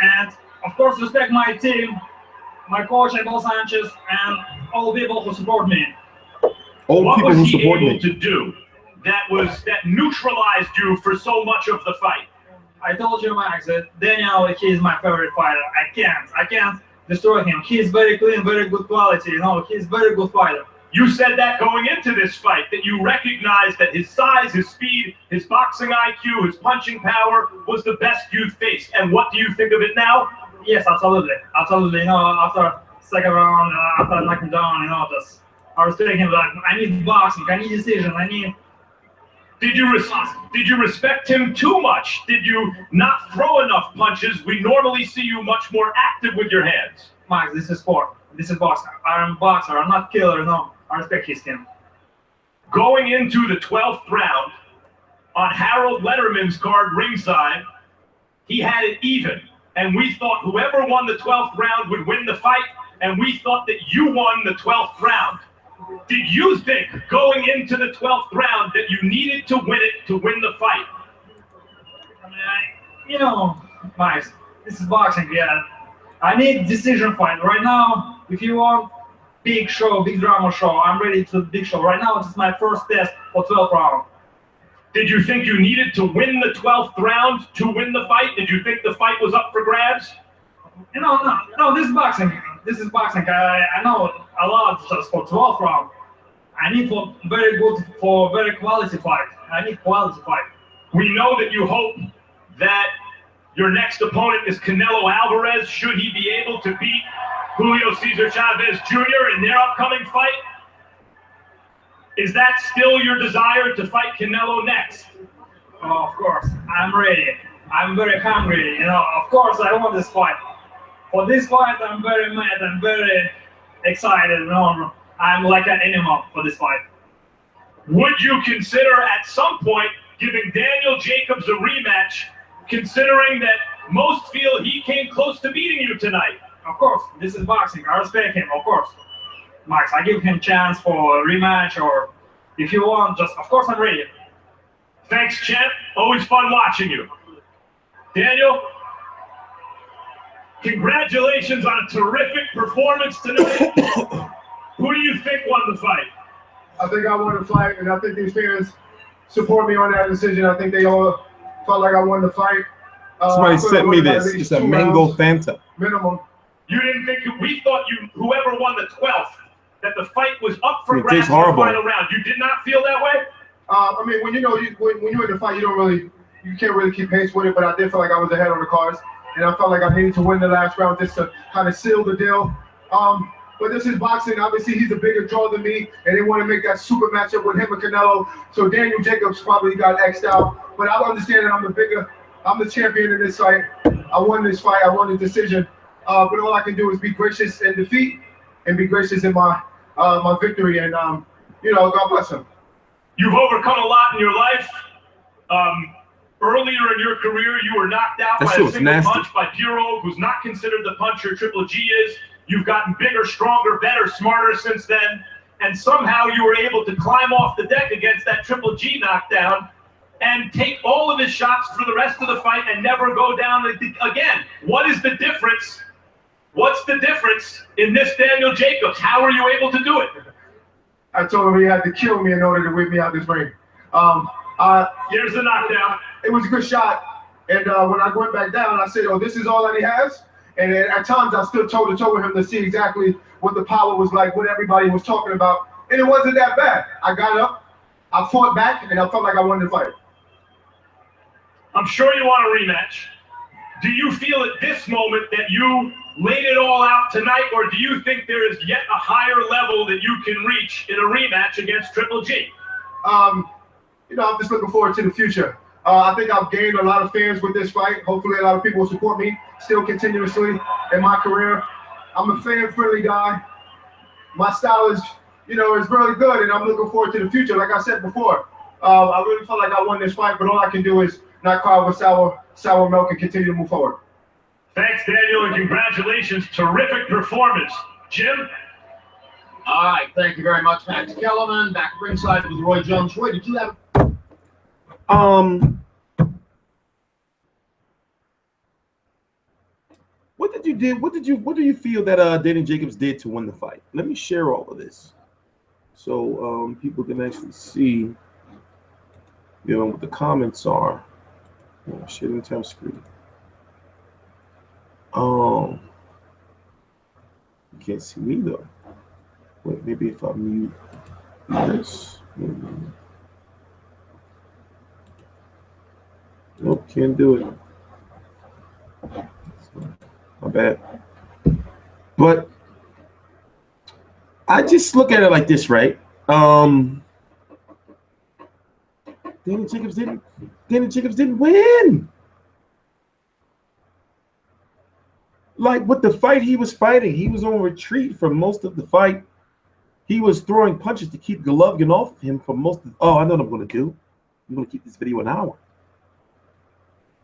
And of course, respect my team, my coach, Abel Sanchez, and all the people who support me. Old What people was who he support able me. to do that neutralized you for so much of the fight? I told you, Max, that Daniel, he's my favorite fighter. I can't destroy him. He's very clean, very good quality. You know, he's very good fighter. You said that going into this fight, that you recognized that his size, his speed, his boxing IQ, his punching power was the best you'd faced. And what do you think of it now? Yes, absolutely, absolutely. You know, after second round, after knocking down, you know, just I was telling him like, I need boxing, I need decision, I need. Did you respect him too much? Did you not throw enough punches? We normally see you much more active with your hands. Max, this is sport. This is boxing. I'm a boxer. I'm not killer. No, I respect his skin. Going into the 12th round, on Harold Letterman's card ringside, he had it even. And we thought whoever won the 12th round would win the fight, and we thought that you won the 12th round. Did you think going into the 12th round that you needed to win it to win the fight? I mean, you know, Max, this is boxing. Yeah, I need decision fight right now. If you want big show, big drama show, I'm ready to big show. Right now, it's my first test for 12th round. Did you think you needed to win the 12th round to win the fight? Did you think the fight was up for grabs? You know, no, this is boxing. This is boxing. I know a lot just for 12th round. I need for very quality fight. I need quality fight. We know that you hope that your next opponent is Canelo Alvarez, should he be able to beat Julio Cesar Chavez Jr. in their upcoming fight. Is that still your desire to fight Canelo next? Oh, of course, I'm ready. I'm very hungry. You know, of course, I want this fight. For this fight, I'm very mad. I'm very excited. You know, I'm like an animal for this fight. Would you consider at some point giving Daniel Jacobs a rematch, considering that most feel he came close to beating you tonight? Of course, this is boxing. I respect him, of course. Max, I give him chance for a rematch, or if you want, just, of course, I'm ready. Thanks, champ. Always fun watching you. Daniel, congratulations on a terrific performance tonight. Who do you think won the fight? I think I won the fight, and I think these fans support me on that decision. I think they all felt like I won the fight. Somebody sent me this. It's a mango Fanta. Minimum. You didn't think we thought whoever won the 12th, that the fight was up for It grabs tastes in the horrible. final round. You did not feel that way? I mean, when you're in the fight, you can't really keep pace with it. But I did feel like I was ahead on the cards, and I felt like I needed to win the last round just to kind of seal the deal. But this is boxing. Obviously, he's a bigger draw than me, and they want to make that super matchup with him and Canelo. So Daniel Jacobs probably got X'd out. But I understand that I'm the champion in this fight. I won this fight. I won the decision. But all I can do is be gracious in defeat and be gracious in my victory. And God bless him. You've overcome a lot in your life. Earlier in your career, you were knocked out That by shit a was single nasty. punch by Puro, who's not considered the puncher Triple G is. You've gotten bigger, stronger, better, smarter since then. And somehow you were able to climb off the deck against that Triple G knockdown and take all of his shots for the rest of the fight and never go down again. What is the difference? What's the difference in this Daniel Jacobs? How were you able to do it? I told him he had to kill me in order to whip me out this ring. Here's the knockdown. It was a good shot. And when I went back down, I said, oh, this is all that he has? And then at times I stood toe-to-toe with him to see exactly what the power was like, what everybody was talking about. And it wasn't that bad. I got up, I fought back, and I felt like I won the fight. I'm sure you want a rematch. Do you feel at this moment that you laid it all out tonight, or do you think there is yet a higher level that you can reach in a rematch against Triple G? I'm just looking forward to the future. I think I've gained a lot of fans with this fight. Hopefully a lot of people will support me still continuously in my career. I'm a fan-friendly guy. My style is really good, and I'm looking forward to the future. Like I said before, I really felt like I won this fight, but all I can do is not cry with sour milk and continue to move forward. Thanks, Daniel, and congratulations. Terrific performance. Jim? All right, thank you very much, Max Kellerman. Back at ringside with Roy Jones. Roy, did you have? What do you feel that Daniel Jacobs did to win the fight? Let me share all of this. so people can actually see, what the comments are. Shit in time screen. You can't see me though. Wait, maybe if I mute this. Nope, can't do it. My bad. But I just look at it like this, right? Danny Jacobs didn't win. Like with the fight he was fighting, he was on retreat for most of the fight. He was throwing punches to keep Golovkin off of him for most of. Oh, I know what I'm going to do. I'm going to keep this video an hour.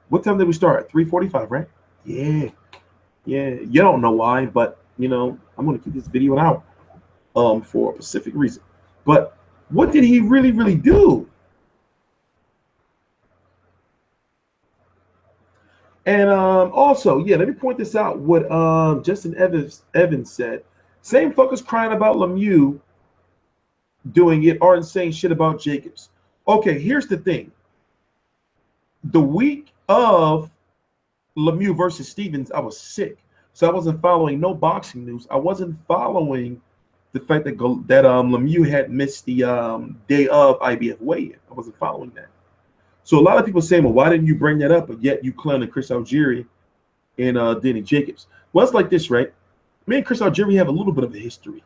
What time did we start? 3:45, right? Yeah. You don't know why, but I'm going to keep this video an hour. For a specific reason. But what did he really do? And also, let me point this out. What Justin Evans said. Same fuckers crying about Lemieux doing it aren't saying shit about Jacobs. Okay, here's the thing. The week of Lemieux versus Stevens, I was sick. So I wasn't following no boxing news. I wasn't following the fact that Lemieux had missed the day of IBF weigh-in. I wasn't following that. So a lot of people saying, well, why didn't you bring that up? But yet you clowning Chris Algieri and Danny Jacobs. Well, it's like this, right? Me and Chris Algieri have a little bit of a history.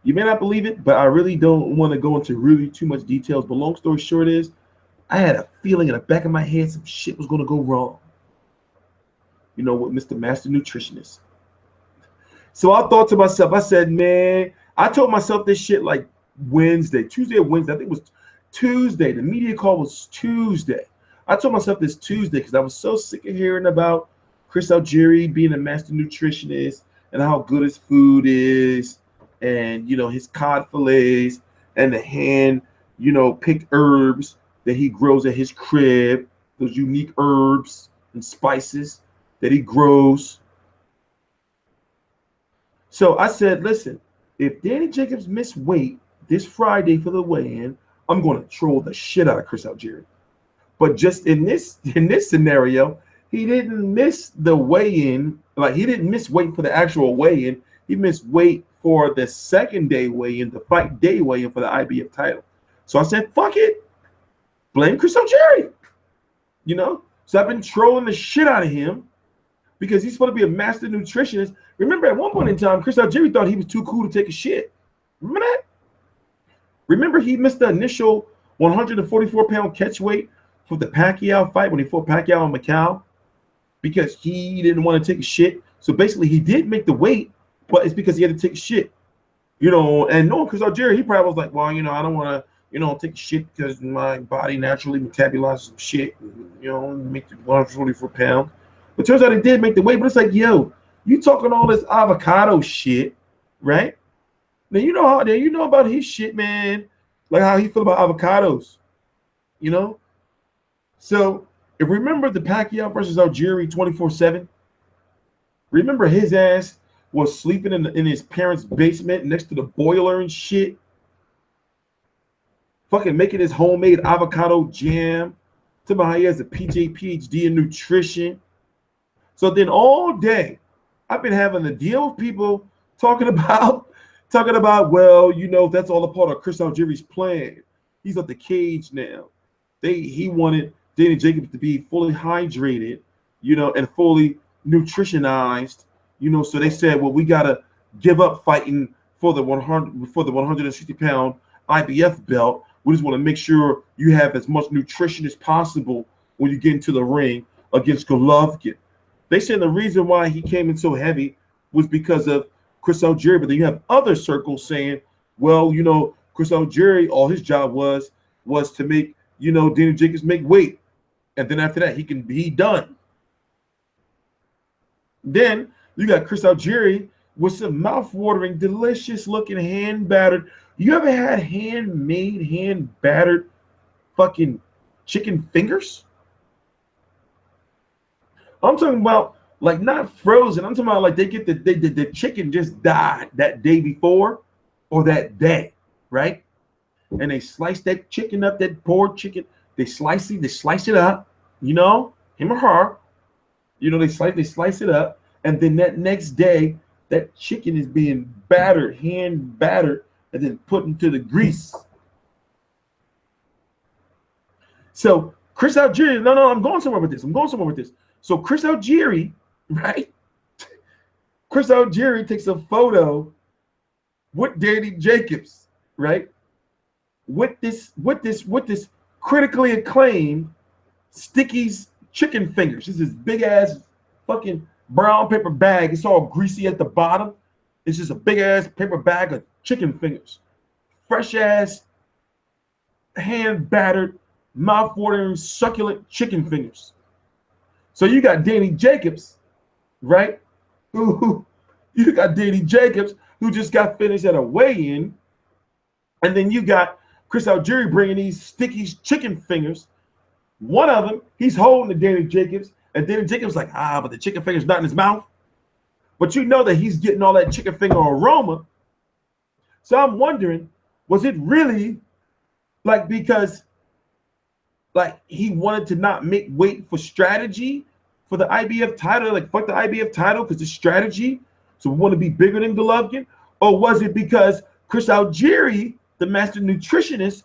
You may not believe it, but I really don't want to go into really too much details. But long story short is, I had a feeling in the back of my head some shit was going to go wrong. With Mr. Master Nutritionist. So I thought to myself, I said, man, I told myself this shit like Tuesday or Wednesday. I think it was Tuesday. The media call was Tuesday. I told myself this Tuesday because I was so sick of hearing about Chris Algieri being a master nutritionist and how good his food is and, his cod fillets and the hand, picked herbs that he grows at his crib, those unique herbs and spices that he grows. So I said, listen, if Danny Jacobs missed weight this Friday for the weigh-in, I'm going to troll the shit out of Chris Algieri. But just in this scenario, he didn't miss the weigh-in. Like, he didn't miss weight for the actual weigh-in. He missed weight for the second day weigh-in, the fight day weigh-in for the IBF title. So I said, fuck it. Blame Chris Algieri. So I've been trolling the shit out of him because he's supposed to be a master nutritionist. Remember, at one point in time, Chris Algieri thought he was too cool to take a shit. Remember that? Remember he missed the initial 144-pound catch weight for the Pacquiao fight when he fought Pacquiao in Macau because he didn't want to take a shit. So basically, he did make the weight, but it's because he had to take a shit. And knowing Chris Algieri, he probably was like, well, I don't want to, take a shit because my body naturally metabolizes some shit, make the 144 pounds. But turns out he did make the weight, but it's like, yo, you talking all this avocado shit, right? Now you know about his shit, man. Like how he feel about avocados, So if remember the Pacquiao versus Algieri 24/7, remember his ass was sleeping in his parents' basement next to the boiler and shit, fucking making his homemade avocado jam. Talking about how he has a PhD in nutrition. So then all day, I've been having to deal with people talking about, well, that's all a part of Chris Algieri's plan. He's at the cage now. He wanted Danny Jacobs to be fully hydrated, and fully nutritionized, So they said, well, we gotta give up fighting for the 160-pound IBF belt. We just want to make sure you have as much nutrition as possible when you get into the ring against Golovkin. They said the reason why he came in so heavy was because of Chris Algieri, but then you have other circles saying, well, Chris Algieri, all his job was to make, Danny Jacobs make weight. And then after that, he can be done. Then you got Chris Algieri with some mouth-watering, delicious-looking hand-battered. You ever had handmade, hand-battered fucking chicken fingers? I'm talking about like not frozen. I'm talking about like they get the chicken just died that day before, or that day, right? And they slice that chicken up, that poor chicken. They slice it up, you know, him or her. You know, they slice it up, and then that next day, that chicken is being battered, hand battered, and then put into the grease. So Chris Algieri, no, I'm going somewhere with this. So Chris Algieri, right? Chris Algieri takes a photo with Danny Jacobs, right? With this critically acclaimed Sticky's chicken fingers. This is big ass fucking brown paper bag. It's all greasy at the bottom. It's just a big ass paper bag of chicken fingers. Fresh ass, hand battered, mouth watering, succulent chicken fingers. So you got Danny Jacobs, right? You got Danny Jacobs who just got finished at a weigh-in, and then you got Chris Algieri bringing these Sticky's chicken fingers. One of them, he's holding the Danny Jacobs, and Danny Jacobs like, but the chicken finger's not in his mouth. But you know that he's getting all that chicken finger aroma. So I'm wondering, was it really like because like he wanted to not make weight for strategy for the IBF title, like fuck the IBF title because it's strategy, so we want to be bigger than Golovkin? Or was it because Chris Algieri, the master nutritionist,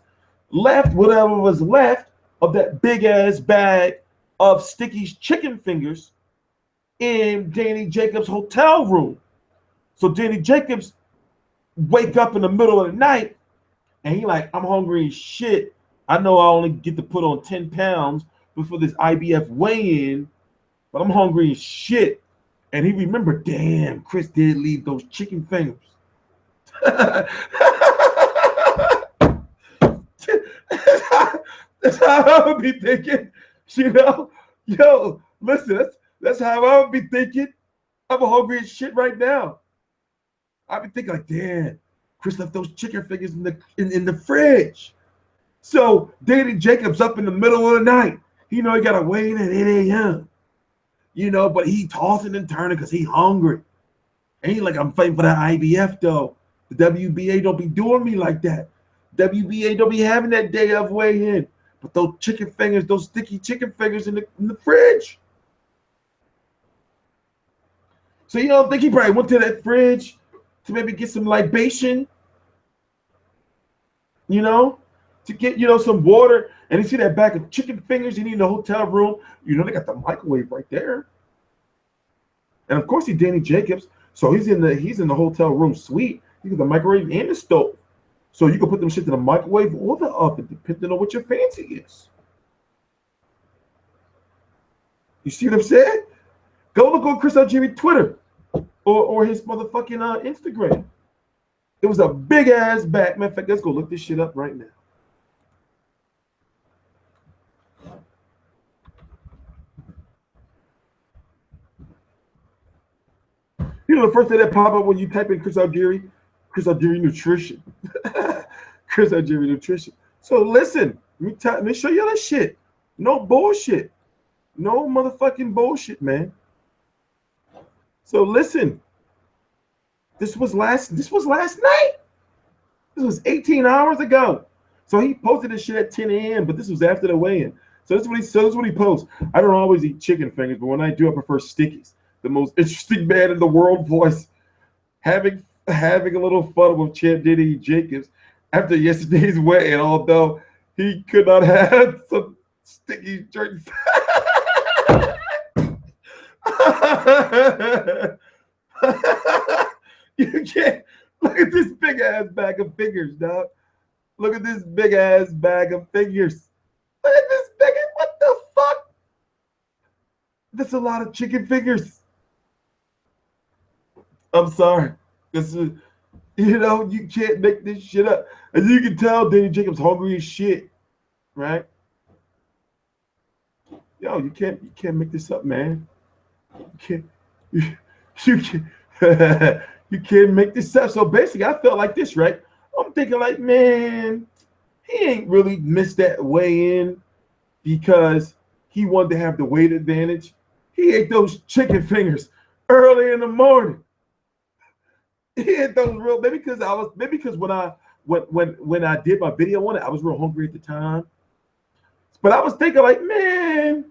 left whatever was left of that big ass bag of Sticky's chicken fingers in Danny Jacobs' hotel room? So Danny Jacobs wake up in the middle of the night and he like, I'm hungry as shit. I know I only get to put on 10 pounds before this IBF weigh-in, but I'm hungry as shit. And he remembered, damn, Chris did leave those chicken fingers. That's how I would be thinking, you know. Yo, listen, that's how I would be thinking. I'm hungry as shit right now. I'd be thinking like, damn, Chris left those chicken fingers in the fridge. So Danny Jacobs up in the middle of the night. You know, he got to weigh in at 8 a.m. You know, but he tossing and turning because he hungry. And he like, I'm fighting for that IBF though. The WBA don't be doing me like that. WBA don't be having that day of weigh-in. But those chicken fingers, those sticky chicken fingers in the fridge. So you don't think he probably went to that fridge to maybe get some libation, you know, to get, you know, some water, and you see that bag of chicken fingers you need in the hotel room. You know, they got the microwave right there. And of course he's Danny Jacobs, so he's in the hotel room suite. You got the microwave and the stove. So you can put them shit to the microwave or the oven, depending on what your fancy is. You see what I'm saying? Go look on Chris Algieri Twitter or his motherfucking Instagram. It was a big ass bag. Matter of fact, let's go look this shit up right now. You know the first thing that pop up when you type in Chris Algieri nutrition. Chris Algieri nutrition. So listen, let me show you that shit. No bullshit. No motherfucking bullshit, man. So listen. This was last night. This was 18 hours ago. So he posted this shit at 10 a.m., but this was after the weigh-in. So this is what he posts. I don't always eat chicken fingers, but when I do, I prefer Stickies. The most interesting man in the world voice. Having a little fun with Champ Danny Jacobs after yesterday's weigh-in, although he could not have some sticky jerky. You can't look at this big ass bag of fingers, dog. Look at this big ass bag of fingers. Look at this big. What the fuck? That's a lot of chicken fingers. I'm sorry. This is, you know, you can't make this shit up. And you can tell Danny Jacobs hungry as shit, right? Yo, you can't make this up, man. You can't you can't make this up. So basically, I felt like this, right? I'm thinking like, man, he ain't really missed that weigh-in because he wanted to have the weight advantage. He ate those chicken fingers early in the morning. He hit those real. Maybe because when I did my video on it, I was real hungry at the time. But I was thinking like, man,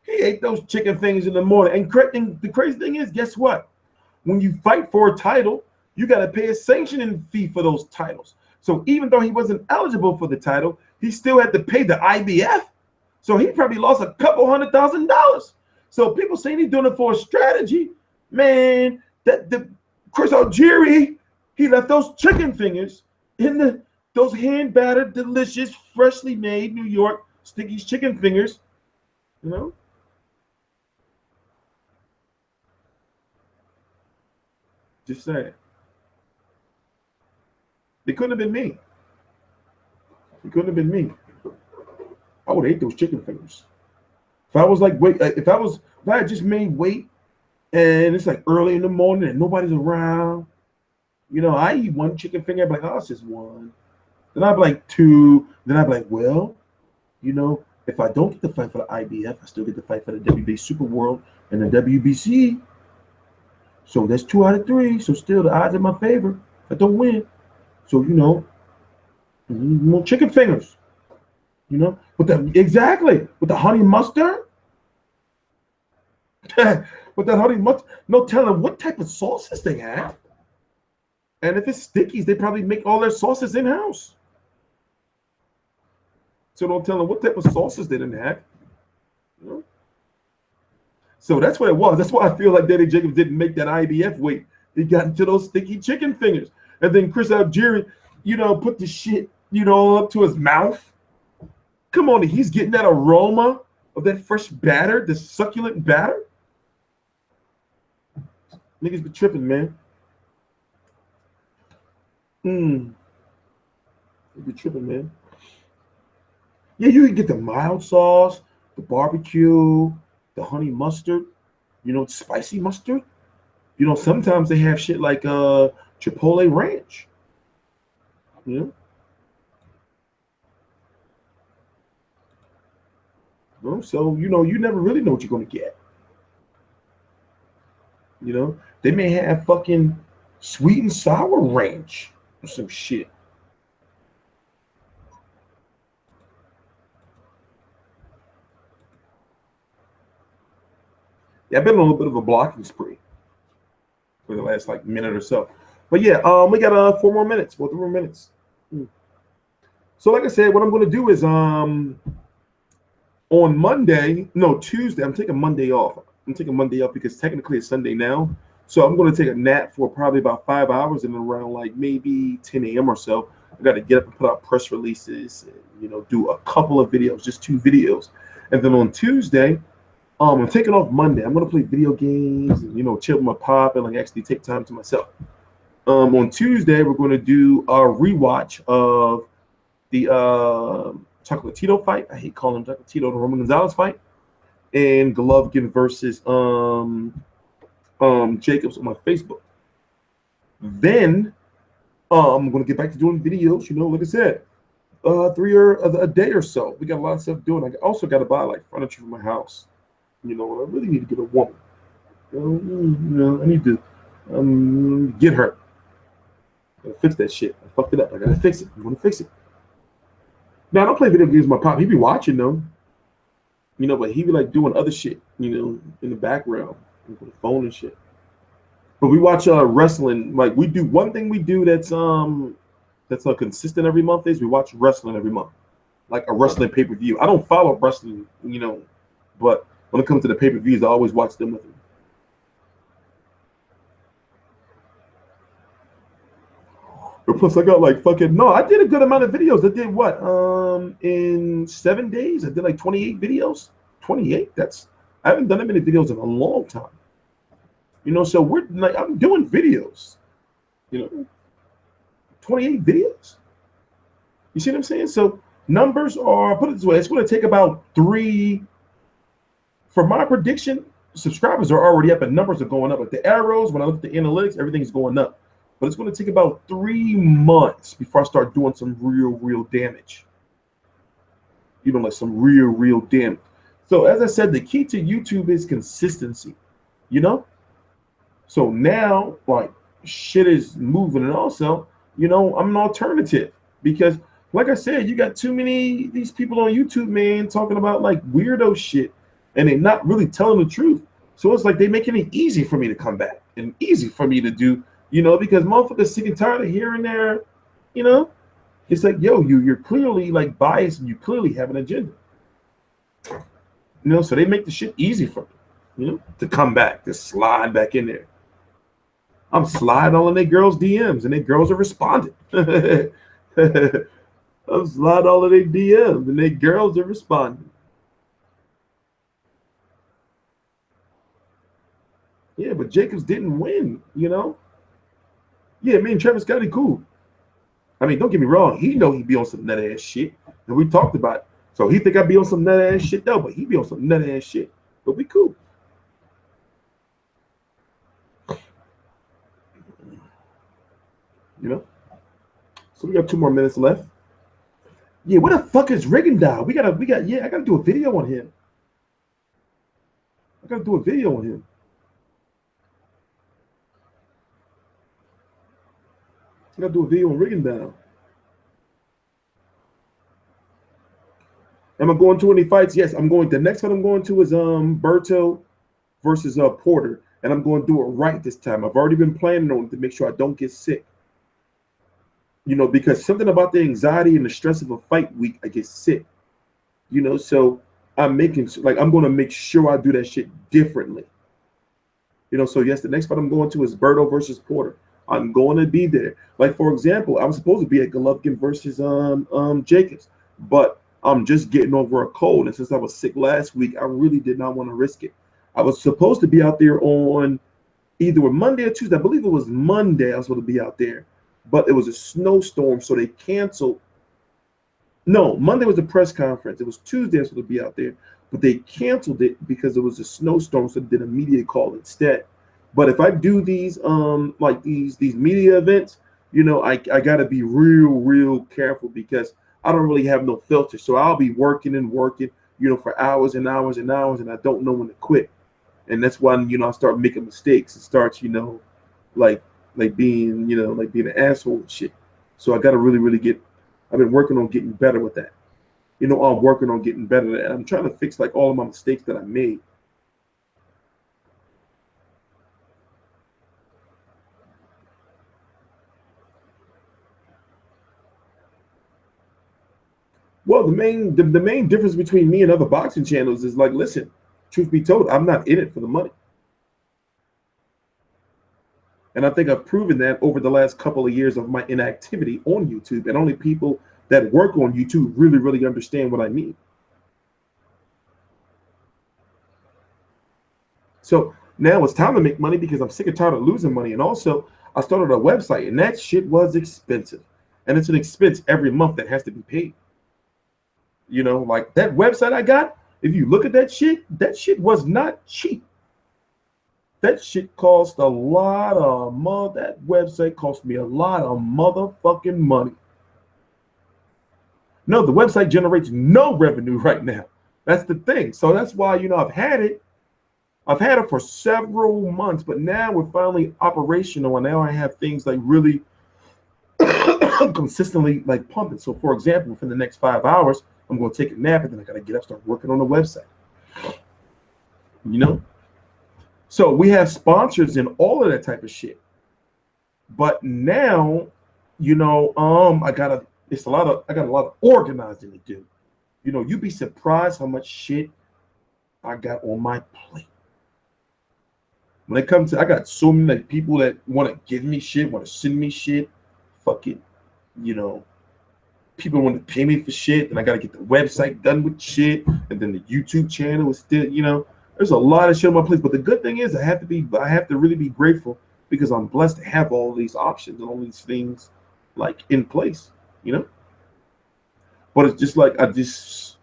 he ate those chicken fingers in the morning. And the crazy thing is, guess what? When you fight for a title, you got to pay a sanctioning fee for those titles. So even though he wasn't eligible for the title, he still had to pay the IBF. So he probably lost a couple $100,000. So people saying he's doing it for a strategy. Man, the Chris Algieri, he left those chicken fingers in those hand-battered, delicious, freshly made New York Sticky's chicken fingers, you know? Just saying. It couldn't have been me. It couldn't have been me. I would hate those chicken fingers. If I was like, if I had just made weight and it's like early in the morning and nobody's around, you know, I eat one chicken finger, I'd be like, oh, it's just one. Then I'd be like two. Then I'd be like, well, you know, if I don't get the fight for the IBF, I still get the fight for the WBA Super World and the WBC. So that's 2 out of 3. So still the odds in my favor. I don't win. So, you know, more chicken fingers. You know, with the honey mustard. With that honey mustard, no telling what type of sauces they have. And if it's Stickies, they probably make all their sauces in-house. So don't tell them what type of sauces they didn't have. You know? So that's what it was. That's why I feel like Danny Jacobs didn't make that IBF weight. He got into those sticky chicken fingers. And then Chris Algieri, you know, put the shit, you know, up to his mouth. Come on, he's getting that aroma of that fresh batter, the succulent batter. Niggas be tripping, man. They be tripping, man. Yeah, you can get the mild sauce, the barbecue, the honey mustard, you know, spicy mustard. You know, sometimes they have shit like Chipotle ranch. You know? So, you know, you never really know what you're going to get. You know, they may have fucking sweet and sour ranch or some shit. Yeah, I've been on a little bit of a blocking spree for the last like minute or so. But yeah, we got 4 more minutes, 3 more minutes. So like I said, what I'm going to do is on Tuesday, I'm taking Monday off. I'm taking Monday off because technically it's Sunday now. So I'm going to take a nap for probably about 5 hours, and then around like maybe 10 a.m. or so, I got to get up and put out press releases and, you know, do a couple of videos, just 2 videos. And then on Tuesday, I'm taking off Monday. I'm going to play video games and, you know, chill with my pop and like actually take time to myself. On Tuesday, we're going to do a rewatch of the Chocolatito fight. I hate calling him Chocolatito, the Roman Gonzalez fight, and Golovkin versus Jacobs on my Facebook. Then I'm going to get back to doing videos. You know, like I said, 3 or a day or so. We got a lot of stuff doing. I also got to buy like furniture for my house. You know, I really need to get a woman. You know, I need to get her. I gotta fix that shit. I fucked it up. I gotta fix it. I'm gonna fix it. Now I don't play video games with my pop. He be watching though. You know, but he be like doing other shit, you know, in the background with the phone and shit. But we watch wrestling. Like we do one thing we do that's consistent every month is we watch wrestling every month. Like a wrestling pay-per-view. I don't follow wrestling, you know, but when it comes to the pay-per-views, I always watch them with him. Plus, I got like I did a good amount of videos. I did what? In 7 days, I did like 28 videos. 28? I haven't done that many videos in a long time. You know, so we're like, I'm doing videos. You know, 28 videos. You see what I'm saying? So numbers are, put it this way, it's going to take about 3. For my prediction, subscribers are already up and numbers are going up. Like the arrows, when I look at the analytics, everything's going up. But it's going to take about 3 months before I start doing some real damage. You know, like some real damage. So as I said, the key to YouTube is consistency, you know? So now, like, shit is moving. And also, you know, I'm an alternative because, like I said, you got too many these people on YouTube, man, talking about like weirdo shit, and they're not really telling the truth. So it's like they're making it easy for me to come back and easy for me to do, you know, because motherfuckers sick and tired of hearing their, you know, it's like, yo, you're clearly like biased and you clearly have an agenda. You know, so they make the shit easy for me, you know, to come back, to slide back in there. I'm sliding all in their girls' DMs and their girls are responding. I'm sliding all of their DMs and their girls are responding. Yeah, but Jacobs didn't win, you know? Yeah, me and Travis Scotty cool. I mean, don't get me wrong. He know he be on some nut ass shit. And we talked about it. So he think I be on some nut ass shit though, but he be on some nut ass shit. But we cool. You know? So we got 2 more minutes left. Yeah, where the fuck is Rigondeaux? I gotta do a video on him. I gotta do a video on him. I gotta do a video on Rigondeaux. Am I going to any fights? Yes, I'm going. The next fight I'm going to is Berto versus Porter, and I'm going to do it right this time. I've already been planning on it to make sure I don't get sick. You know, because something about the anxiety and the stress of a fight week, I get sick. You know, so I'm going to make sure I do that shit differently. You know, so yes, the next fight I'm going to is Berto versus Porter. I'm going to be there. Like, for example, I'm supposed to be at Golovkin versus Jacobs, but I'm just getting over a cold. And since I was sick last week, I really did not want to risk it. I was supposed to be out there on either Monday or Tuesday. I believe it was Monday I was supposed to be out there, but it was a snowstorm, so they canceled. No, Monday was the press conference. It was Tuesday I was supposed to be out there, but they canceled it because it was a snowstorm, so they did a media call instead. But if I do these like these media events, you know, I gotta be real careful because I don't really have no filter. So I'll be working, you know, for hours and hours and hours, and I don't know when to quit. And that's why, you know, I start making mistakes. It starts, you know, like being, you know, like being an asshole and shit. So I gotta really get. I've been working on getting better with that. You know, I'm working on getting better at it. I'm trying to fix like all of my mistakes that I made. Well, the main difference between me and other boxing channels is like, listen, truth be told, I'm not in it for the money. And I think I've proven that over the last couple of years of my inactivity on YouTube, and only people that work on YouTube really understand what I mean. So now it's time to make money because I'm sick and tired of losing money. And also, I started a website, and that shit was expensive. And it's an expense every month that has to be paid. You know, like that website I got, if you look at that shit was not cheap. That shit cost a lot of money. That website cost me a lot of motherfucking money. No, the website generates no revenue right now. That's the thing. So that's why, you know, I've had it for several months, but now we're finally operational, and now I have things like really consistently like pumping. So for example, within the next 5 hours, I'm going to take a nap, and then I got to get up, start working on the website. You know? So we have sponsors and all of that type of shit. But now, you know, I got a lot of organizing to do. You know, you'd be surprised how much shit I got on my plate. When it comes to, I got so many like, people that want to give me shit, want to send me shit. Fucking, you know, people want to pay me for shit, and I got to get the website done with shit, and then the YouTube channel is still, you know, there's a lot of shit on my plate. But the good thing is I have to really be grateful because I'm blessed to have all these options and all these things like in place, you know. But it's just like it's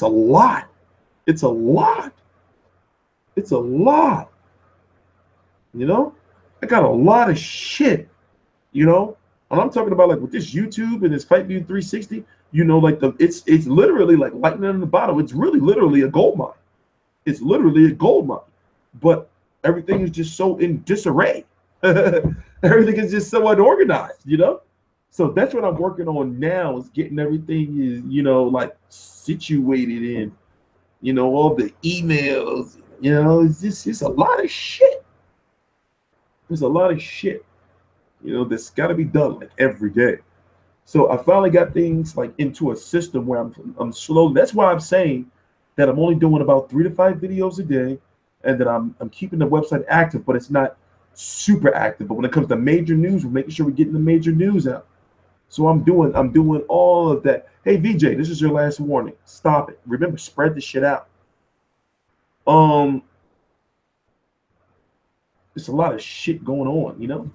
a lot. It's a lot. It's a lot. You know, I got a lot of shit, you know. And I'm talking about like with this YouTube and this Fight View 360, you know, like it's literally like lightning in the bottle. It's really literally a gold mine. It's literally a gold mine. But everything is just so in disarray. Everything is just so unorganized, you know. So that's what I'm working on now, is getting everything is, you know, like situated in, you know, all the emails, you know, it's a lot of shit. There's a lot of shit, you know, that's got to be done like every day. So I finally got things like into a system where I'm slowly. That's why I'm saying that I'm only doing about 3 to 5 videos a day, and that I'm keeping the website active, but it's not super active. But when it comes to major news, we're making sure we're getting the major news out. So I'm doing all of that. Hey VJ, this is your last warning. Stop it. Remember, spread the shit out. Um, There's a lot of shit going on, you know.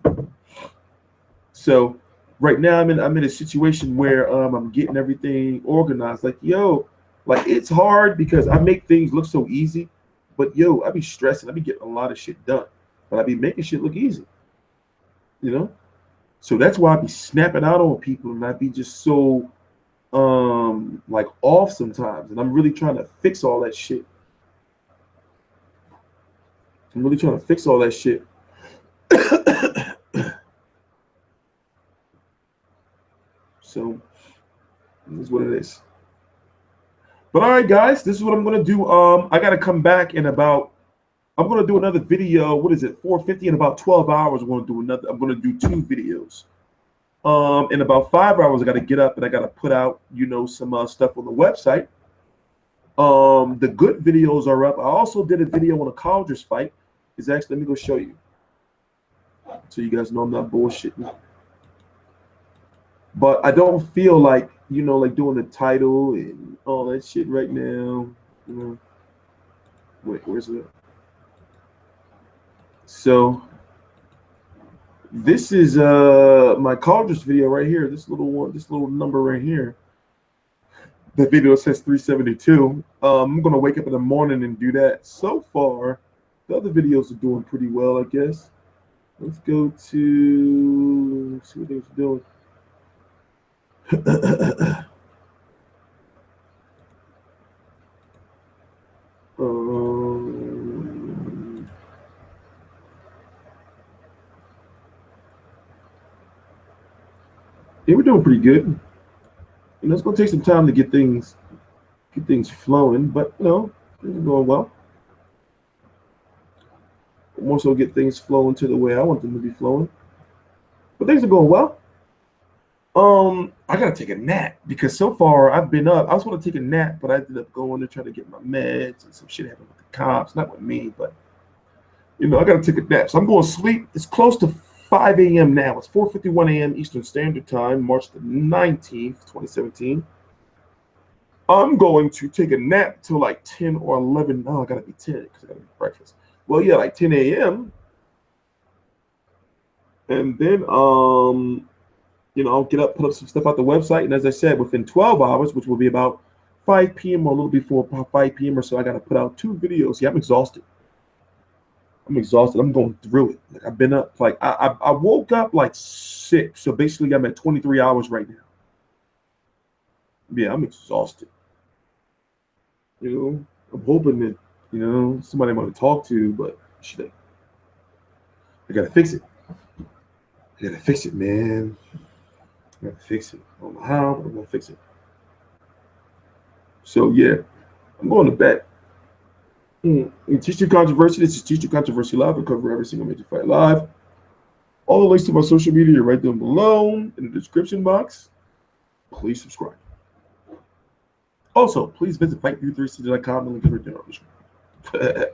So right now I'm in a situation where I'm getting everything organized. Like yo, like it's hard because I make things look so easy, but yo, I be stressing. I be getting a lot of shit done, but I be making shit look easy, you know. So that's why I be snapping out on people, and I be just so like off sometimes, and I'm really trying to fix all that shit. I'm really trying to fix all that shit. So this is what it is. But all right, guys, this is what I'm gonna do. I gotta come back in about. I'm gonna do another video. What is it? 4:50 in about 12 hours. I'm gonna do another. I'm gonna do 2 videos. In about 5 hours, I gotta get up and I gotta put out, you know, some stuff on the website. The good videos are up. I also did a video on a Calder's fight. It's actually, let me go show you, so you guys know I'm not bullshitting. But I don't feel like, you know, like doing the title and all that shit right now. You know, wait, where's it? So this is my Calder's video right here. This little one, this little number right here. The video says 372. I'm gonna wake up in the morning and do that. So far, the other videos are doing pretty well, I guess. Let's go to see what they're doing. Yeah, we're doing pretty good. You know, it's gonna take some time to get things flowing, but you know, things are going well. More so get things flowing to the way I want them to be flowing. But things are going well. I gotta take a nap because so far I've been up. I was gonna take a nap, but I ended up going to try to get my meds, and some shit happened with the cops. Not with me, but you know, I gotta take a nap. So I'm going to sleep. It's close to 5 a.m. now. It's 4:51 a.m. Eastern Standard Time, March the 19th, 2017. I'm going to take a nap till like 10 or 11. No, I gotta be 10 because I gotta make breakfast. Well, yeah, like 10 a.m. And then you know, I'll get up, put up some stuff out the website, and as I said, within 12 hours, which will be about 5 p.m. or a little before 5 p.m. or so, I got to put out 2 videos. Yeah, I'm exhausted. I'm going through it. Like I've been up, like I woke up like 6, so basically I'm at 23 hours right now. Yeah, I'm exhausted. You know, I'm hoping that, you know, somebody I want to talk to, but shit, I gotta fix it. I gotta fix it, man. I gotta fix it. I don't know how, but I'm gonna fix it. So yeah, I'm going to bed. In Teach You Controversy, this is Teach You Controversy Live. We cover every single major fight live. All the links to my social media are right down below in the description box. Please subscribe. Also, please visit fight360.com and link is right there on the screen.